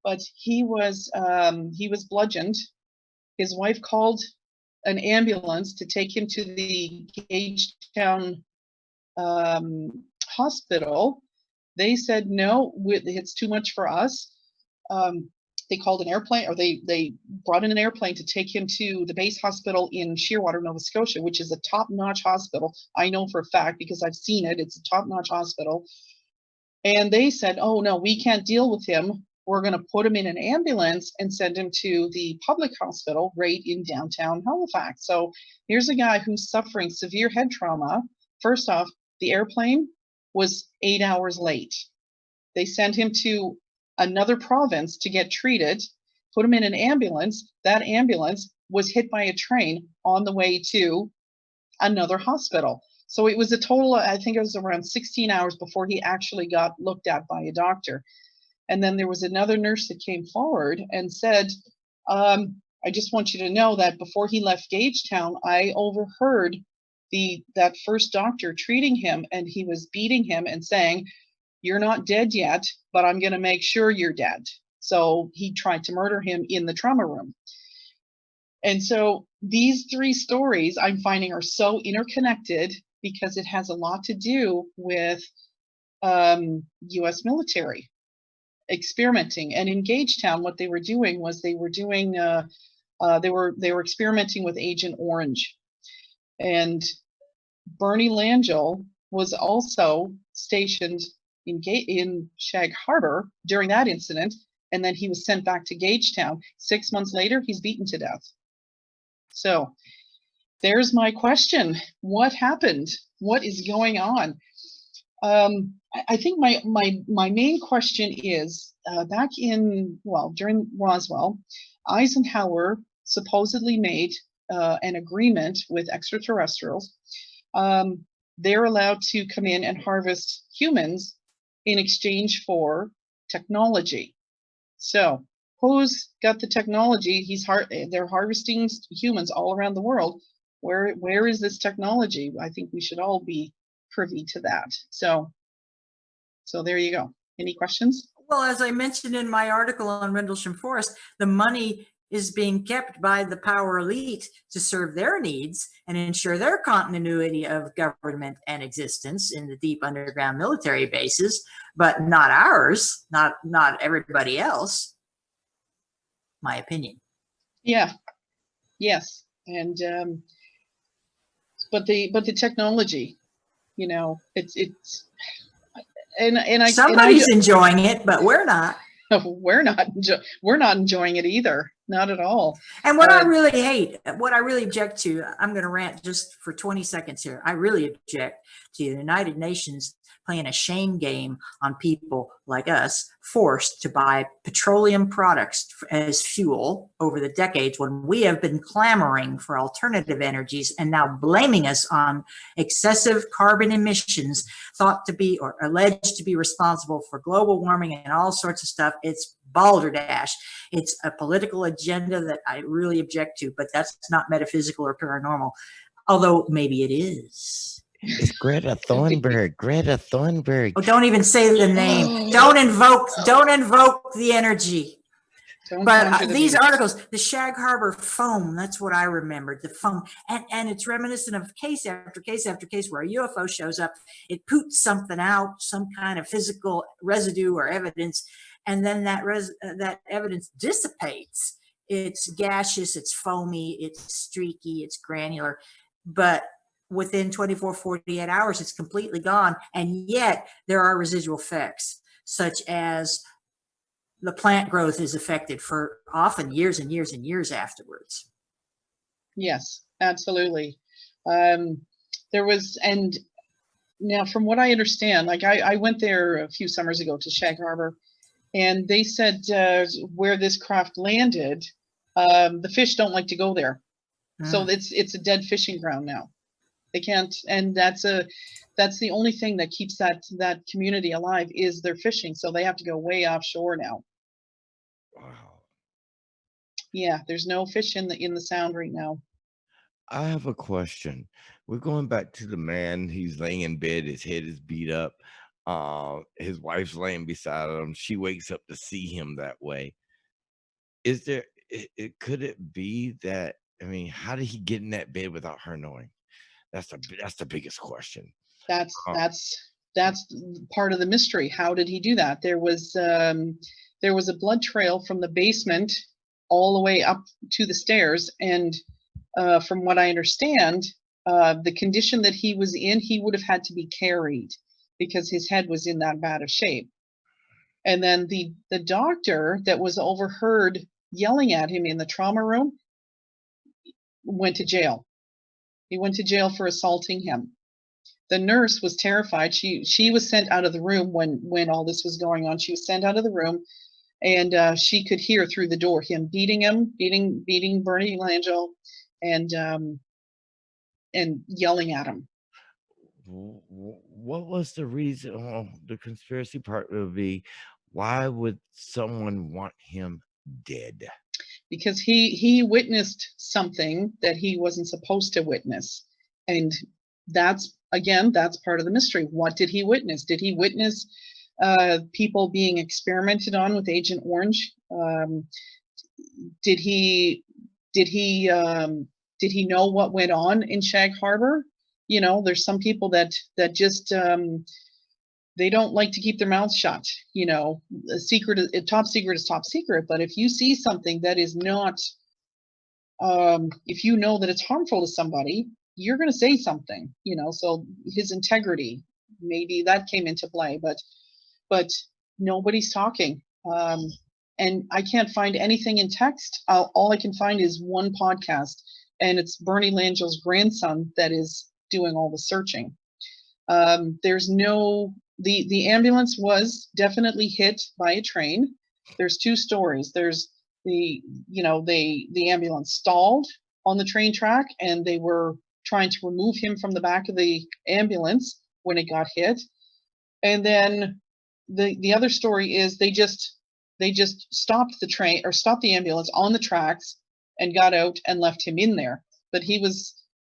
But he was bludgeoned. His wife called an ambulance to take him to the Gagetown hospital. They said, no, it's too much for us. They called an airplane, or they brought in an airplane to take him to the base hospital in Shearwater, Nova Scotia, which is a top-notch hospital. I know for a fact because I've seen it. It's a top-notch hospital. And they said, oh, no, we can't deal with him. We're going to put him in an ambulance and send him to the public hospital right in downtown Halifax. So here's a guy who's suffering severe head trauma. First off, the airplane was 8 hours late. They sent him to another province to get treated, put him in an ambulance. That ambulance was hit by a train on the way to another hospital. So it was a total, I think it was around 16 hours before he actually got looked at by a doctor. And then there was another nurse that came forward and said, I just want you to know that before he left Gagetown, I overheard that first doctor treating him, and he was beating him and saying, you're not dead yet, but I'm going to make sure you're dead. So he tried to murder him in the trauma room. And so these three stories I'm finding are so interconnected because it has a lot to do with U.S. military experimenting. And in Gagetown, what they were doing was they were experimenting with Agent Orange. And Bernie Langell was also stationed in Shag Harbor during that incident, and then he was sent back to Gagetown. 6 months later, he's beaten to death. So there's my question. What happened? What is going on? I think my main question is, back during Roswell, Eisenhower supposedly made an agreement with extraterrestrials. They're allowed to come in and harvest humans in exchange for technology. So who's got the technology? They're harvesting humans all around the world. Where is this technology? I think we should all be privy to that. So there you go. Any questions? Well, as I mentioned in my article on Rendlesham Forest, the money is being kept by the power elite to serve their needs and ensure their continuity of government and existence in the deep underground military bases, but not ours, not everybody else. My opinion. Yeah. Yes. And but the technology, you know, it's somebody's enjoying it, but we're not. We're not enjoying it either. Not at all. And what I really hate, what I really object to, I'm going to rant just for 20 seconds here. I really object to the United Nations playing a shame game on people like us, forced to buy petroleum products as fuel over the decades when we have been clamoring for alternative energies and now blaming us on excessive carbon emissions thought to be or alleged to be responsible for global warming and all sorts of stuff. It's balderdash. It's a political agenda that I really object to, but that's not metaphysical or paranormal, although maybe it is. It's Greta Thunberg. Greta Thunberg. Oh, don't even say the name. Don't invoke the energy. But these articles, the Shag Harbor foam, that's what I remembered, the foam. And it's reminiscent of case after case after case where a UFO shows up, it poots something out, some kind of physical residue or evidence, and then that evidence dissipates. It's gaseous, it's foamy, it's streaky, it's granular. but within 24, 48 hours, it's completely gone. And yet there are residual effects, such as the plant growth is affected for often years and years and years afterwards. Yes, absolutely. There was, and now from what I understand, like I went there a few summers ago to Shag Harbor, and they said where this craft landed, the fish don't like to go there. So it's a dead fishing ground now. They can't, and that's the only thing that keeps that community alive is their fishing. So they have to go way offshore now. Wow. Yeah, there's no fish in the sound right now. I have a question. We're going back to the man. He's laying in bed. His head is beat up. His wife's laying beside him. She wakes up to see him that way. Is there? Could it be that? I mean, how did he get in that bed without her knowing? That's the biggest question. That's Um, that's part of the mystery. How did he do that? There was a blood trail from the basement all the way up to the stairs, and from what I understand, the condition that he was in, he would have had to be carried because his head was in that bad of shape. And then the doctor that was overheard yelling at him in the trauma room went to jail. He went to jail for assaulting him. The nurse was terrified. She was sent out of the room when all this was going on. She was sent out of the room, and she could hear through the door him beating Bernie Langell, and yelling at him. what was the reason? Oh, the conspiracy part would be, why would someone want him dead? Because he witnessed something that he wasn't supposed to witness, and that's part of the mystery. What did he witness? Did he witness people being experimented on with Agent Orange? Did he know what went on in Shag Harbor? You know, there's some people that just they don't like to keep their mouths shut. You know, top secret is top secret. But if you see something that is not, if you know that it's harmful to somebody, you're going to say something. You know, so his integrity, maybe that came into play. But nobody's talking. And I can't find anything in text. All I can find is one podcast, and it's Bernie Langell's grandson that is doing all the searching. There's no, the ambulance was definitely hit by a train. There's two stories. There's the ambulance stalled on the train track, and they were trying to remove him from the back of the ambulance when it got hit. And then the other story is they just stopped the train, or stopped the ambulance on the tracks, and got out and left him in there. But he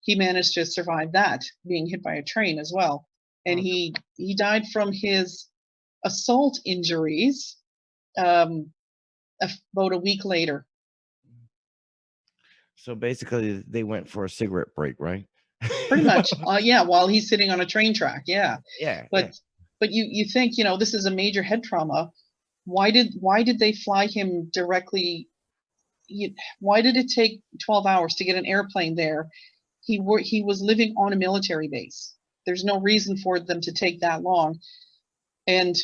managed to survive that, being hit by a train as well. And he died from his assault injuries about a week later. So basically, they went for a cigarette break, right? Pretty much, yeah. While he's sitting on a train track, yeah. Yeah. But you think, this is a major head trauma. Why did they fly him directly? Why did it take 12 hours to get an airplane there? He was living on a military base. There's no reason for them to take that long. And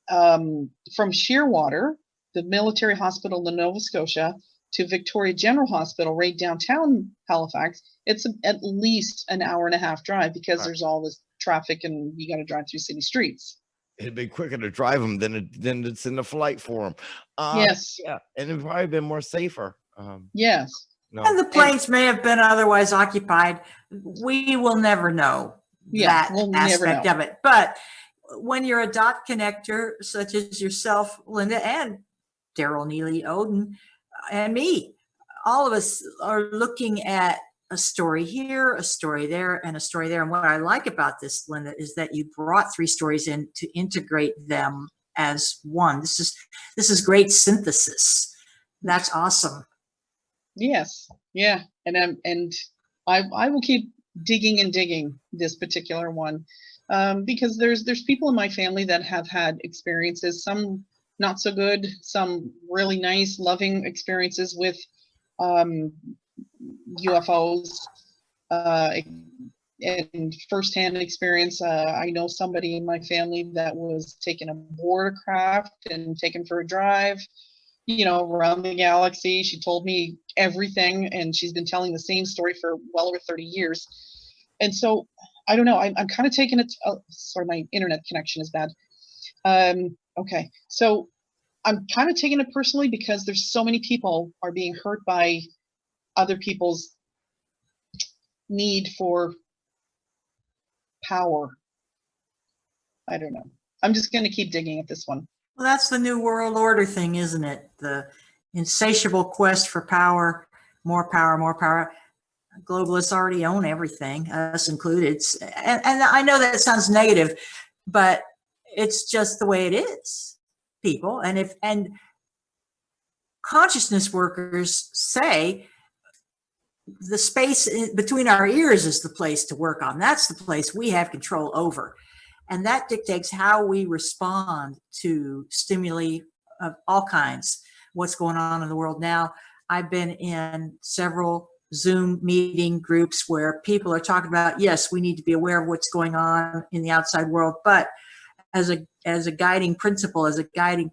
from Shearwater, the military hospital in Nova Scotia, to Victoria General Hospital right downtown Halifax, it's at least an hour and a half drive, because there's all this traffic and you got to drive through city streets. It'd be quicker to drive them than it's in the flight for them. Yes. Yeah, and it'd probably been more safer. Yes. No. And the planes may have been otherwise occupied. We will never know that aspect of it. But when you're a dot connector, such as yourself, Linda, and Darrell, Neely, ODIN, and me, all of us are looking at a story here, a story there, and a story there. And what I like about this, Linda, is that you brought three stories in to integrate them as one. This is great synthesis. That's awesome. Yes. Yeah. And I will keep digging this particular one, because there's people in my family that have had experiences, some not so good, some really nice, loving experiences with UFOs. and firsthand experience. I know somebody in my family that was taken aboard a craft and taken for a drive, you know, around the galaxy. She told me everything, and she's been telling the same story for well over 30 years. And so, I don't know, I'm kind of taking it, sorry, my internet connection is bad. Okay, so I'm kind of taking it personally because there's so many people are being hurt by other people's need for power. I don't know. I'm just going to keep digging at this one. Well, that's the new world order thing, isn't it? The insatiable quest for power, more power, more power. Globalists already own everything, us included. And I know that sounds negative, but it's just the way it is, people. And consciousness workers say the space between our ears is the place to work on. That's the place we have control over. And that dictates how we respond to stimuli of all kinds. What's going on in the world now. I've been in several Zoom meeting groups where people are talking about, yes, we need to be aware of what's going on in the outside world, but as a guiding principle, as a guiding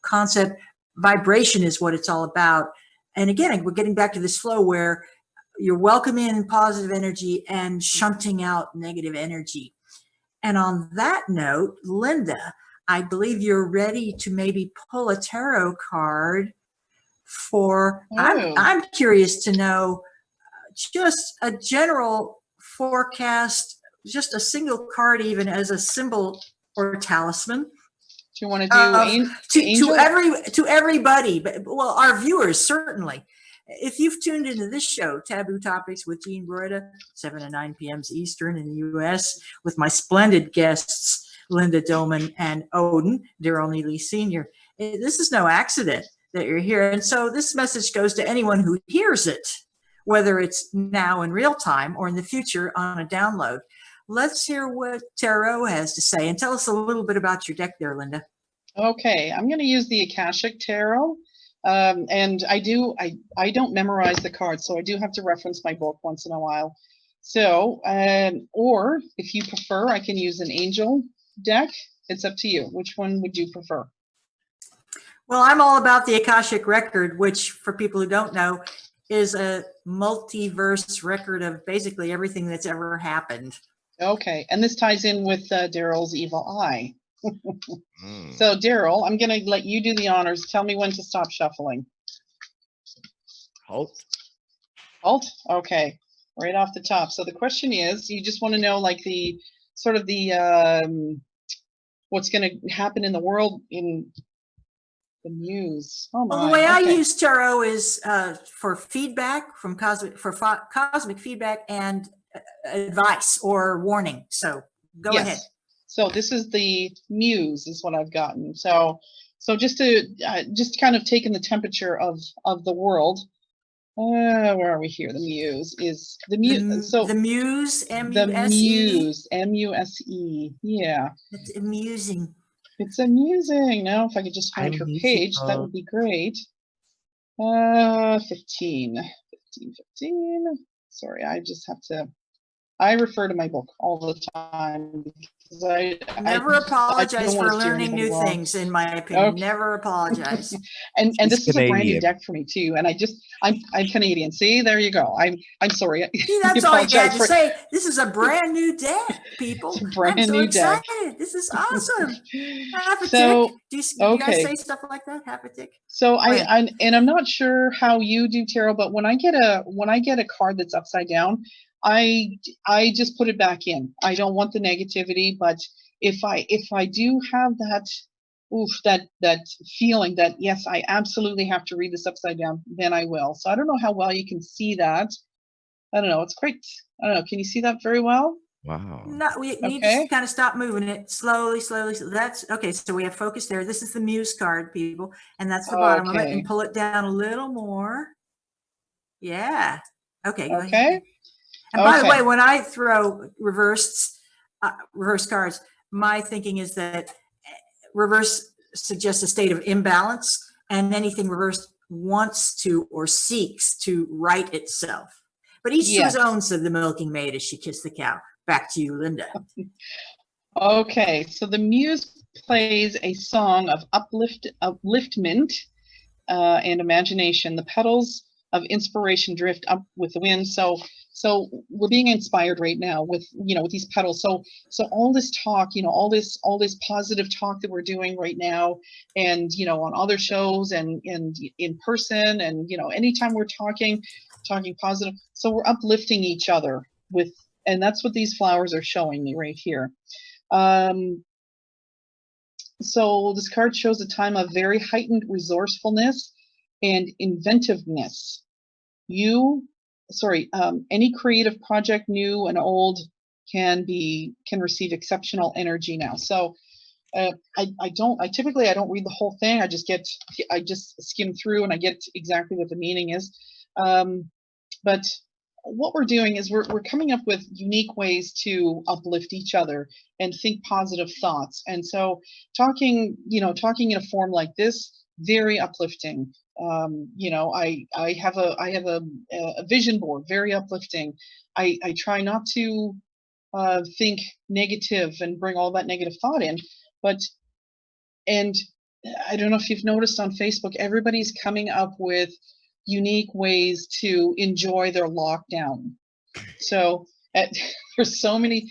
concept, vibration is what it's all about. And again, we're getting back to this flow where you're welcoming positive energy and shunting out negative energy. And on that note, Linda, I believe you're ready to maybe pull a tarot card for, I'm curious to know just a general forecast, just a single card even as a symbol or talisman. Do you want to do to everybody, but well, our viewers certainly. If you've tuned into this show, Taboo Topics with Jean Broida, 7 to 9 p.m. Eastern in the U.S., with my splendid guests, Linda Dillman and ODIN, Darrell Neely Sr. This is no accident that you're here. And so this message goes to anyone who hears it, whether it's now in real time or in the future on a download. Let's hear what Tarot has to say and tell us a little bit about your deck there, Linda. Okay, I'm going to use the Akashic Tarot. And I don't memorize the cards, so I do have to reference my book once in a while. So, or if you prefer, I can use an angel deck. It's up to you. Which one would you prefer? Well, I'm all about the Akashic Record, which for people who don't know is a multiverse record of basically everything that's ever happened. Okay, and this ties in with Darrell's evil eye. So Darrell, I'm going to let you do the honors. Tell me when to stop shuffling. Halt. Halt? Okay, right off the top. So the question is, you just want to know like the sort of the what's going to happen in the world in the news. Oh my. Well, the way I use tarot is for feedback from cosmic feedback and advice or warning. So go ahead. So this is the muse is what I've gotten. So just to kind of taking the temperature of the world. Where are we here? The muse is the muse. So the muse, M-U-S-E. The muse, M-U-S-E. Yeah. It's amusing. It's amusing. Now, if I could just find her page, that would be great. 15. Sorry, I just have to. I refer to my book all the time because I never apologize for learning new things. In my opinion, okay. Never apologize. and this is a brand new deck for me too. And I'm Canadian. See, there you go. I'm sorry. See, that's all you had to say. This is a brand new deck, people. I'm so excited. Deck. This is awesome. Half a tick. Do you guys say stuff like that? Half a tick. So I'm not sure how you do tarot, but when I get a card that's upside down, I just put it back in. I don't want the negativity, but if I do have that feeling that yes, I absolutely have to read this upside down, then I will. So I don't know how well you can see that. I don't know. It's great. I don't know. Can you see that very well? Wow. No, we need to kind of stop moving it slowly. That's okay. So we have focus there. This is the muse card, people, and that's the bottom of it. And pull it down a little more. Yeah. Okay. Go ahead. And by the way, when I throw reverse cards, my thinking is that reverse suggests a state of imbalance, and anything reversed wants to or seeks to right itself. But each to his Yes. own, said the milking maid as she kissed the cow. Back to you, Linda. Okay, so the muse plays a song of upliftment and imagination. The petals of inspiration drift up with the wind. So we're being inspired right now with with these petals. So all this talk, all this positive talk that we're doing right now, and on other shows and in person, and anytime we're talking positive. So we're uplifting each other and that's what these flowers are showing me right here. So this card shows a time of very heightened resourcefulness and inventiveness. Any creative project, new and old, can receive exceptional energy now. So I typically don't read the whole thing. I just skim through and I get exactly what the meaning is. But what we're doing is we're coming up with unique ways to uplift each other and think positive thoughts. And so talking in a form like this, very uplifting. I have a vision board, very uplifting. I try not to think negative and bring all that negative thought in, and I don't know if you've noticed on Facebook, everybody's coming up with unique ways to enjoy their lockdown. So there's so many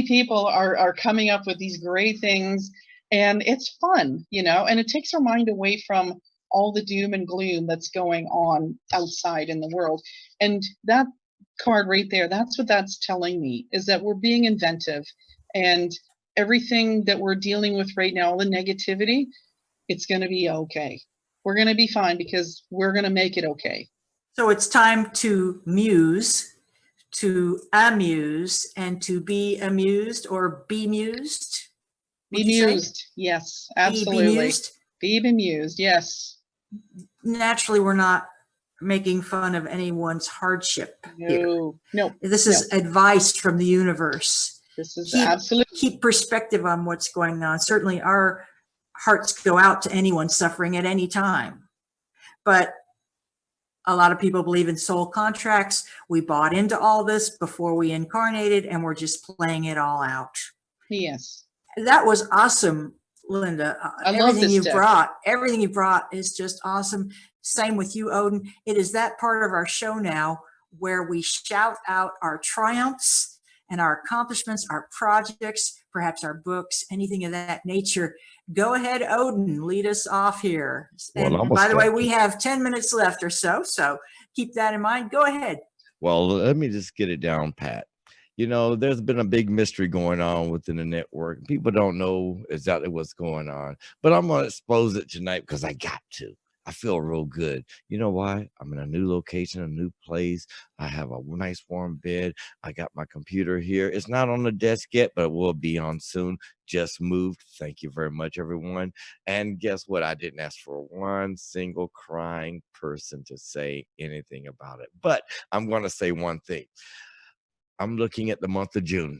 people are coming up with these great things, and it's fun, and it takes our mind away from all the doom and gloom that's going on outside in the world. And that card right there, that's what that's telling me, is that we're being inventive, and everything that we're dealing with right now, all the negativity, it's going to be okay. We're going to be fine because we're going to make it okay. So it's time to muse, to amuse, and to be amused or be mused. Be mused. Yes, absolutely. Be bemused. Be bemused. Yes. Naturally, we're not making fun of anyone's hardship here. No. This is advice from the universe. This is absolutely. Keep perspective on what's going on. Certainly our hearts go out to anyone suffering at any time. But a lot of people believe in soul contracts. We bought into all this before we incarnated, and we're just playing it all out. Yes. That was awesome, Linda. I love this Everything you brought is just awesome. Same with you, Odin. It is that part of our show now where we shout out our triumphs and our accomplishments, our projects, perhaps our books, anything of that nature. Go ahead, Odin, lead us off here. And by the way, we have 10 minutes left or so keep that in mind. Go ahead. Well, let me just get it down, Pat. There's been a big mystery going on within the network. People don't know exactly what's going on, but I'm going to expose it tonight because I got to. I feel real good. You know why? I'm in a new location, a new place. I have a nice warm bed. I got my computer here. It's not on the desk yet, but it will be on soon. Just moved. Thank you very much, everyone. And guess what? I didn't ask for one single crying person to say anything about it. But I'm going to say one thing. I'm looking at the month of June.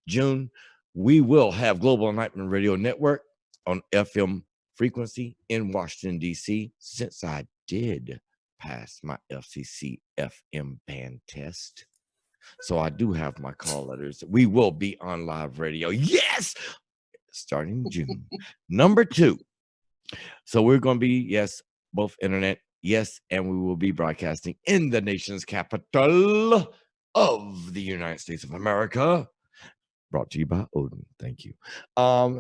June, we will have Global Enlightenment Radio Network on FM frequency in Washington, D.C. since I did pass my FCC FM band test. So I do have my call letters. We will be on live radio. Yes! Starting June. Number 2. So we're going to be, yes, both internet, yes, and we will be broadcasting in the nation's capital of the United States of America. Brought to you by Odin. Thank you.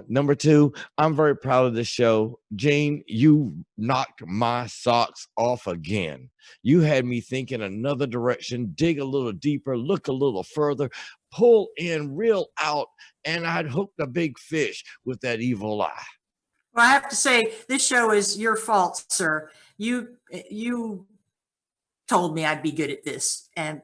Number 2, I'm very proud of this show. Jane, you knocked my socks off again. You had me think in another direction, dig a little deeper, look a little further, pull in, reel out, and I'd hooked a big fish with that evil eye. Well, I have to say, this show is your fault, sir. You told me I'd be good at this, and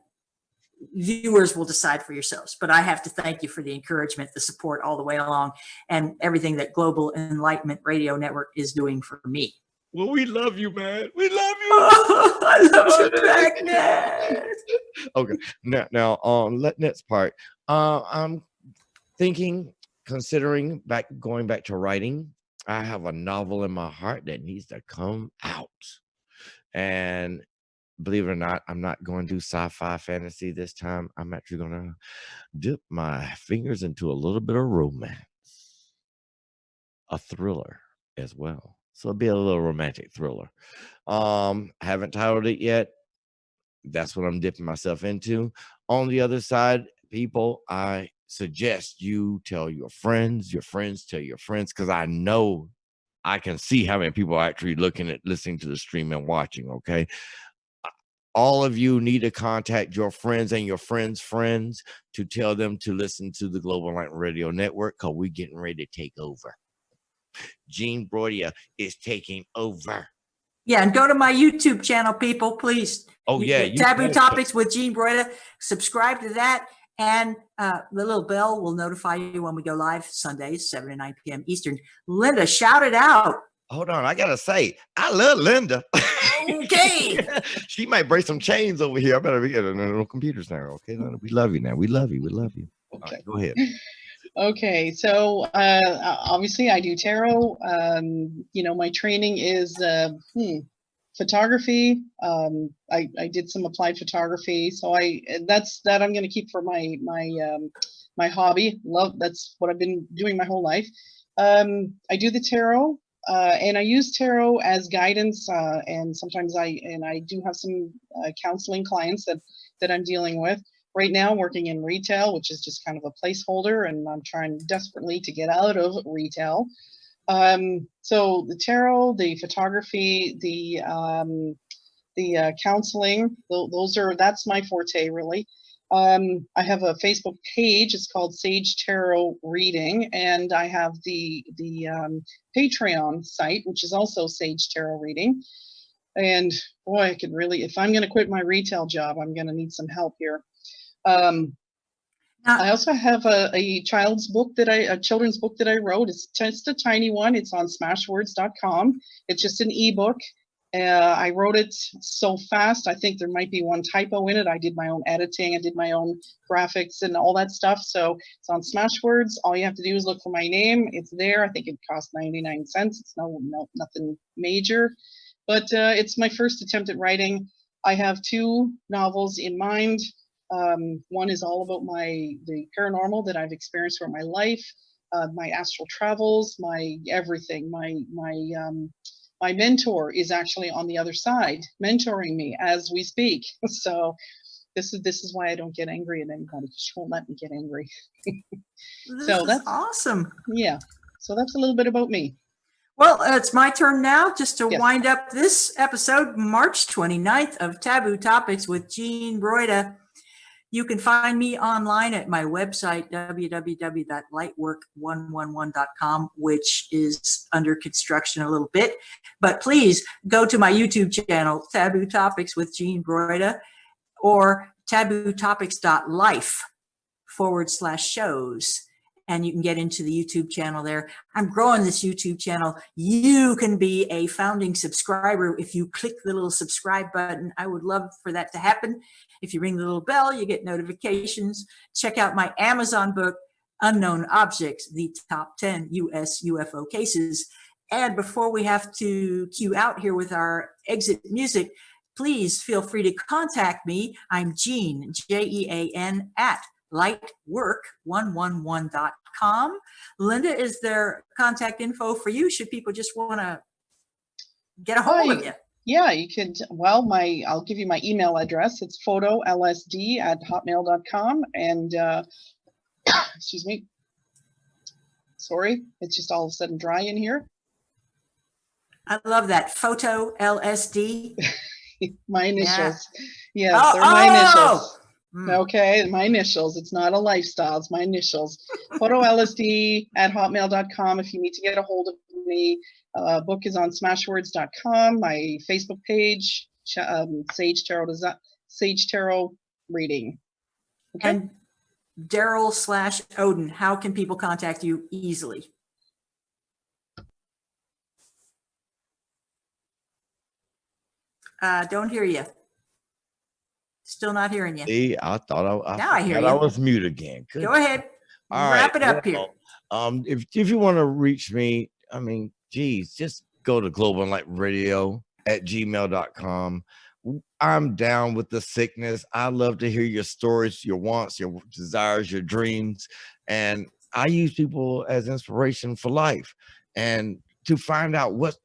viewers will decide for yourselves. But I have to thank you for the encouragement, the support all the way along, and everything that Global Enlightenment Radio Network is doing for me. Well, we love you, man. We love you. Oh, I love you back, Ned. Okay. Now, next part. I'm considering going back to writing. I have a novel in my heart that needs to come out. And believe it or not, I'm not going to do sci-fi fantasy this time. I'm actually going to dip my fingers into a little bit of romance, a thriller as well. So it'll be a little romantic thriller. Haven't titled it yet. That's what I'm dipping myself into. On the other side, people, I suggest you tell your friends tell your friends, because I know I can see how many people are actually listening to the stream and watching. Okay. All of you need to contact your friends and your friends' friends to tell them to listen to the Global Enlightenment Radio Network, because we're getting ready to take over. Gene Broida is taking over. Yeah, and go to my YouTube channel, people, please. Oh, yeah. Taboo Topics with Gene Broida. Subscribe to that. And the little bell will notify you when we go live Sundays, 7 to 9 p.m. Eastern. Linda, shout it out. Hold on. I got to say, I love Linda. Okay. She might break some chains over here. I better be getting no computers now. Okay, Linda, we love you now. We love you. We love you. Okay. Right, go ahead. Okay, so obviously I do tarot. My training is photography. I did some applied photography, so that's I'm going to keep for my hobby. That's what I've been doing my whole life. I do the tarot, and I use tarot as guidance, and sometimes I do have some counseling clients that I'm dealing with. Right now, I'm working in retail, which is just kind of a placeholder, and I'm trying desperately to get out of retail. So the tarot, the photography, the counseling, that's my forte, really. I have a Facebook page. It's called Sage Tarot Reading, and I have the Patreon site, which is also Sage Tarot Reading. And boy, I could really, if I'm going to quit my retail job, I'm going to need some help here. I also have a children's book that I wrote. It's just a tiny one. It's on smashwords.com. It's just an ebook. I wrote it so fast. I think there might be one typo in it. I did my own editing. I did my own graphics and all that stuff. So it's on Smashwords. All you have to do is look for my name. It's there. I think it cost 99 cents. It's nothing major, but it's my first attempt at writing. I have 2 novels in mind. One is all about the paranormal that I've experienced throughout my life, my astral travels, my everything. My mentor is actually on the other side, mentoring me as we speak. So this is why I don't get angry at anybody. She won't let me get angry. That's awesome. Yeah. So that's a little bit about me. Well, it's my turn now just to Yes. wind up this episode, March 29th of Taboo Topics with Gene Broida. You can find me online at my website, www.lightwork111.com, which is under construction a little bit. But please go to my YouTube channel, Taboo Topics with Gene Broida, or tabootopics.life/shows. And you can get into the YouTube channel there. I'm growing this YouTube channel. You can be a founding subscriber if you click the little subscribe button. I would love for that to happen. If you ring the little bell, you get notifications. Check out my Amazon book, Unknown Objects, the Top 10 U.S. UFO Cases. And before we have to cue out here with our exit music, please feel free to contact me. I'm Jean, Jean, at lightwork111.com. Linda, is there contact info for you? Should people just want to get a hold of you? Yeah, you could. Well, I'll give you my email address. It's photolsd@hotmail.com. And excuse me. Sorry, it's just all of a sudden dry in here. I love that. Photo LSD. My initials. Yeah. Yes, they're my initials. Okay, my initials. It's not a lifestyle. It's my initials. photolsd@hotmail.com. If you need to get a hold of me, book is on smashwords.com. My Facebook page, Sage Tarot Reading. Okay. And Darrell/ODIN. How can people contact you easily? Don't hear you. Still not hearing you. See, I thought I hear you. I was mute again. Good. Go ahead. All Wrap right. it up here. If you want to reach me, I mean, geez, just go to Global Enlightenment Radio at gmail.com. I'm down with the sickness. I love to hear your stories, your wants, your desires, your dreams. And I use people as inspiration for life and to find out what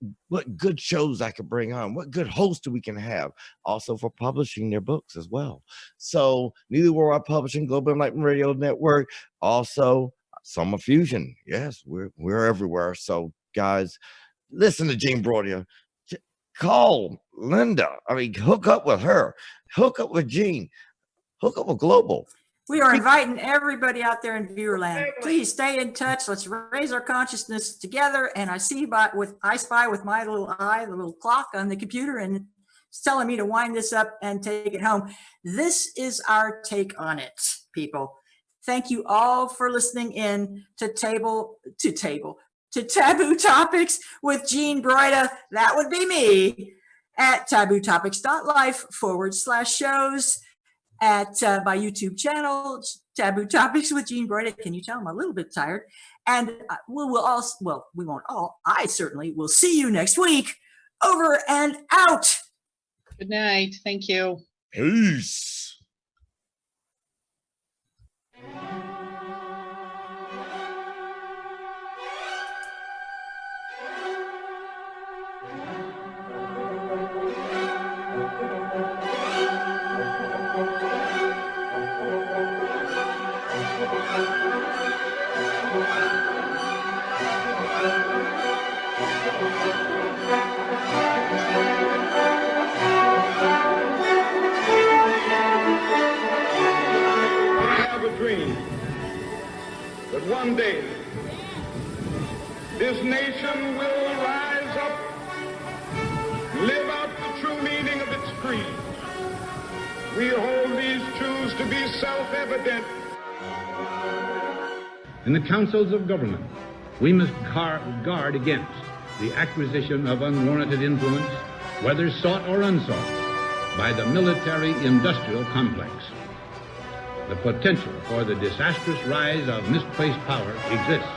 good shows I could bring on, what good hosts we can have, also for publishing their books as well. So Neely Worldwide Publishing, Global Enlightenment Radio Network, also Summer Fusion. Yes, we're everywhere. So guys, listen to Gene Broida. Call Linda. I mean, hook up with her. Hook up with Gene. Hook up with Global. We are inviting everybody out there in Viewerland. Please stay in touch. Let's raise our consciousness together. And I spy with my little eye, the little clock on the computer, and it's telling me to wind this up and take it home. This is our take on it, people. Thank you all for listening in to Taboo Topics with Gene Broida. That would be me at tabootopics.life/shows. At my YouTube channel, Taboo Topics with Gene Broida. Can you tell I'm a little bit tired? And we won't all, I certainly will see you next week. Over and out. Good night. Thank you. Peace. That one day this nation will rise up, live out the true meaning of its creed. We hold these truths to be self-evident. In the councils of government, we must guard against the acquisition of unwarranted influence, whether sought or unsought, by the military-industrial complex. The potential for the disastrous rise of misplaced power exists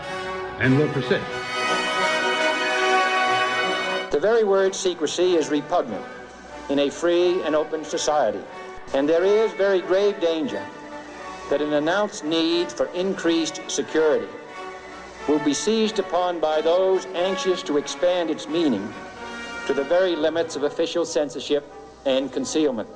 and will persist. The very word secrecy is repugnant in a free and open society, and there is very grave danger that an announced need for increased security will be seized upon by those anxious to expand its meaning to the very limits of official censorship and concealment.